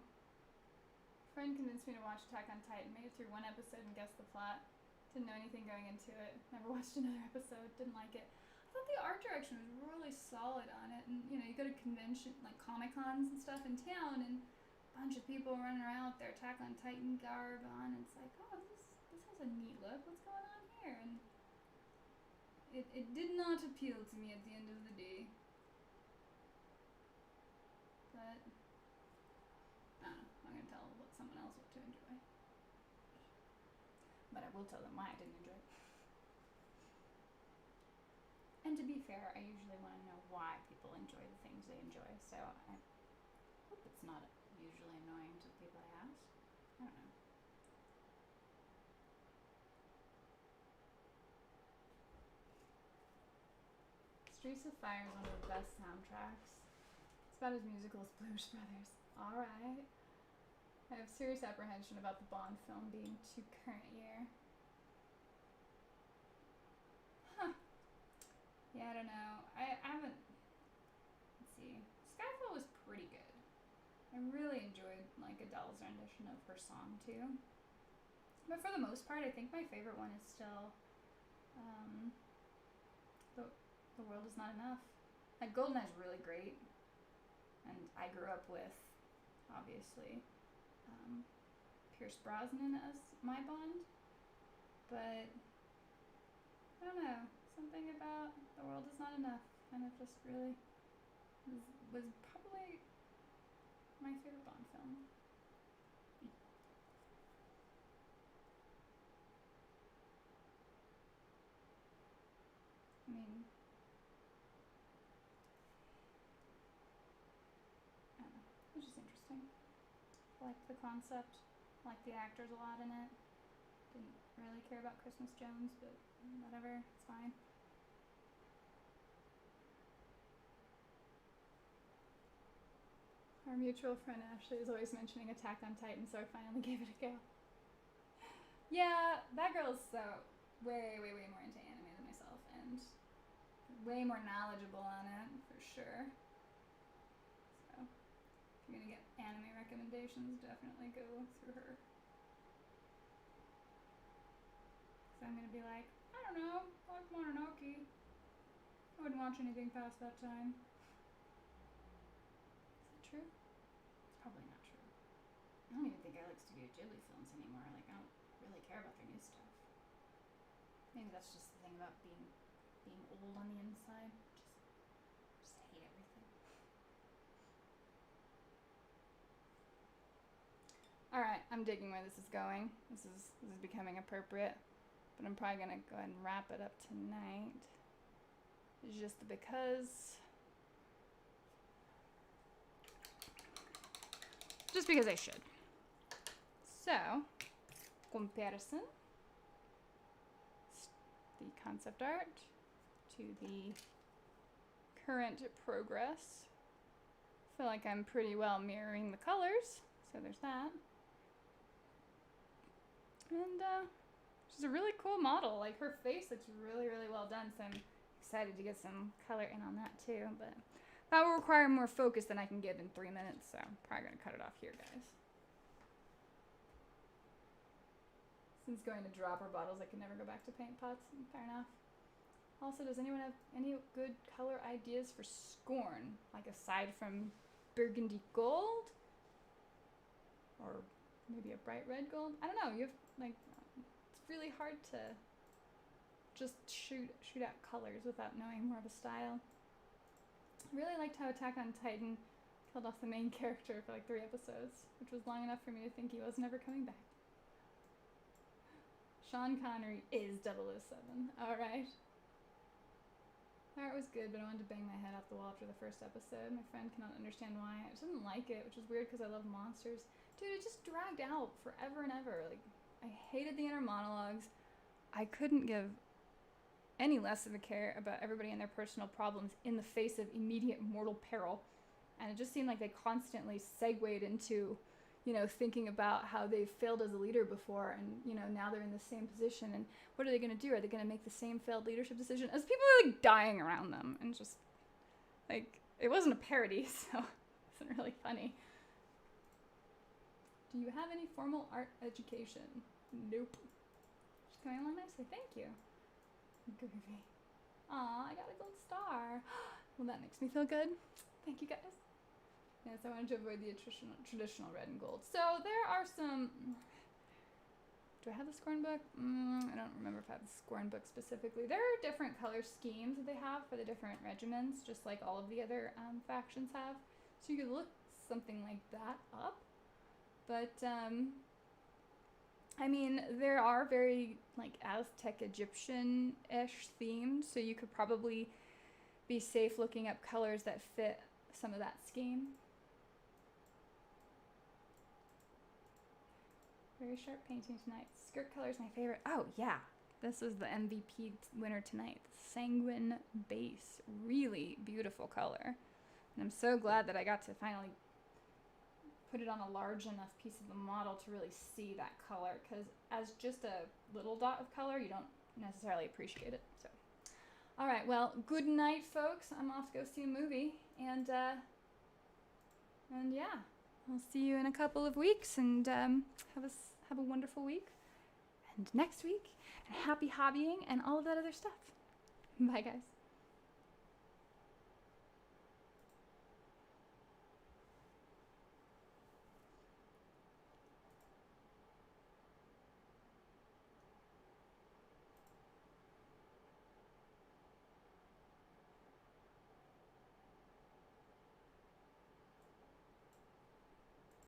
friend convinced me to watch Attack on Titan. Made it through one episode and guessed the plot. Didn't know anything going into it. Never watched another episode. Didn't like it. I thought the art direction was really solid on it. And, you know, you go to convention, like Comic-Cons and stuff in town, and a bunch of people running around with their Attack on Titan garb on. And it's like, oh, this has a neat look. What's going on here? And it did not appeal to me at the end of the day. But I don't know. I'm going to tell someone else what to enjoy. But I will tell them why I didn't enjoy it. And to be fair, I usually want to know why people enjoy the things they enjoy. So I hope it's not usually annoying to the people I ask. I don't know. Streets of Fire is one of the best soundtracks. It's about as musical as Blues Brothers. Alright. I have serious apprehension about the Bond film being too current year. Huh. Yeah, I don't know. I haven't... Let's see. Skyfall was pretty good. I really enjoyed like Adele's rendition of her song too. But for the most part, I think my favorite one is still the World Is Not Enough. Like Goldeneye's really great, and I grew up with, obviously, Pierce Brosnan as my Bond. But I don't know, something about The World Is Not Enough kind of just really was probably my favorite Bond film. I mean, I don't know, it was just interesting. I liked the concept, I liked the actors a lot in it. Didn't really care about Christmas Jones, but whatever, it's fine. Our mutual friend Ashley is always mentioning Attack on Titan, so I finally gave it a go. Yeah, that girl's so way more into anime than myself, and way more knowledgeable on it, for sure. So, if you're gonna get anime recommendations, definitely go through her. So I'm gonna be like, I don't know, I like Mononoke. I wouldn't watch anything past that time. Is that true? It's probably not true. I don't even think I like Studio Ghibli films anymore. Like, I don't really care about their new stuff. Maybe that's just the thing about being old on the inside. Just hate everything. Alright, I'm digging where this is going. This is becoming appropriate. But I'm probably gonna go ahead and wrap it up tonight. Just because I should. So, comparison. The concept art to the current progress. I feel like I'm pretty well mirroring the colors, so there's that. And she's a really cool model. Like, her face looks really well done, so I'm excited to get some color in on that too, but that will require more focus than I can give in 3 minutes, so I'm probably gonna cut it off here, guys. Since going to dropper bottles, I can never go back to paint pots. Fair enough. Also, does anyone have any good color ideas for Scorn? Like, aside from burgundy gold? Or maybe a bright red gold? I don't know. You have, like, it's really hard to just shoot out colors without knowing more of a style. I really liked how Attack on Titan killed off the main character for like 3 episodes, which was long enough for me to think he was never coming back. Sean Connery is 007. Alright. Art was good, but I wanted to bang my head off the wall after the first episode. My friend cannot understand why. I just didn't like it, which is weird because I love monsters. Dude, it just dragged out forever and ever. Like, I hated the inner monologues. I couldn't give any less of a care about everybody and their personal problems in the face of immediate mortal peril. And it just seemed like they constantly segued into, you know, thinking about how they've failed as a leader before, and, you know, now they're in the same position, and what are they going to do? Are they going to make the same failed leadership decision as people are, like, dying around them? And just, like, it wasn't a parody, so it wasn't really funny. Do you have any formal art education? Nope. Just coming along nicely. Thank you. Groovy. Aw, I got a gold star. Well, that makes me feel good. Thank you, guys. Yes, I wanted to avoid the traditional red and gold. So there are some... Do I have the Scorn book? I don't remember if I have the Scorn book specifically. There are different color schemes that they have for the different regiments, just like all of the other factions have. So you could look something like that up. But, I mean, there are very, like, Aztec Egyptian-ish themed, so you could probably be safe looking up colors that fit some of that scheme. Very sharp painting tonight. Skirt color is my favorite. Oh, yeah. This is the MVP winner tonight. Sanguine base. Really beautiful color. And I'm so glad that I got to finally put it on a large enough piece of the model to really see that color, because as just a little dot of color, you don't necessarily appreciate it. So, all right, well, good night, folks. I'm off to go see a movie, and yeah, I'll see you in a couple of weeks, and have a wonderful week. And next week, and happy hobbying and all of that other stuff. Bye, guys.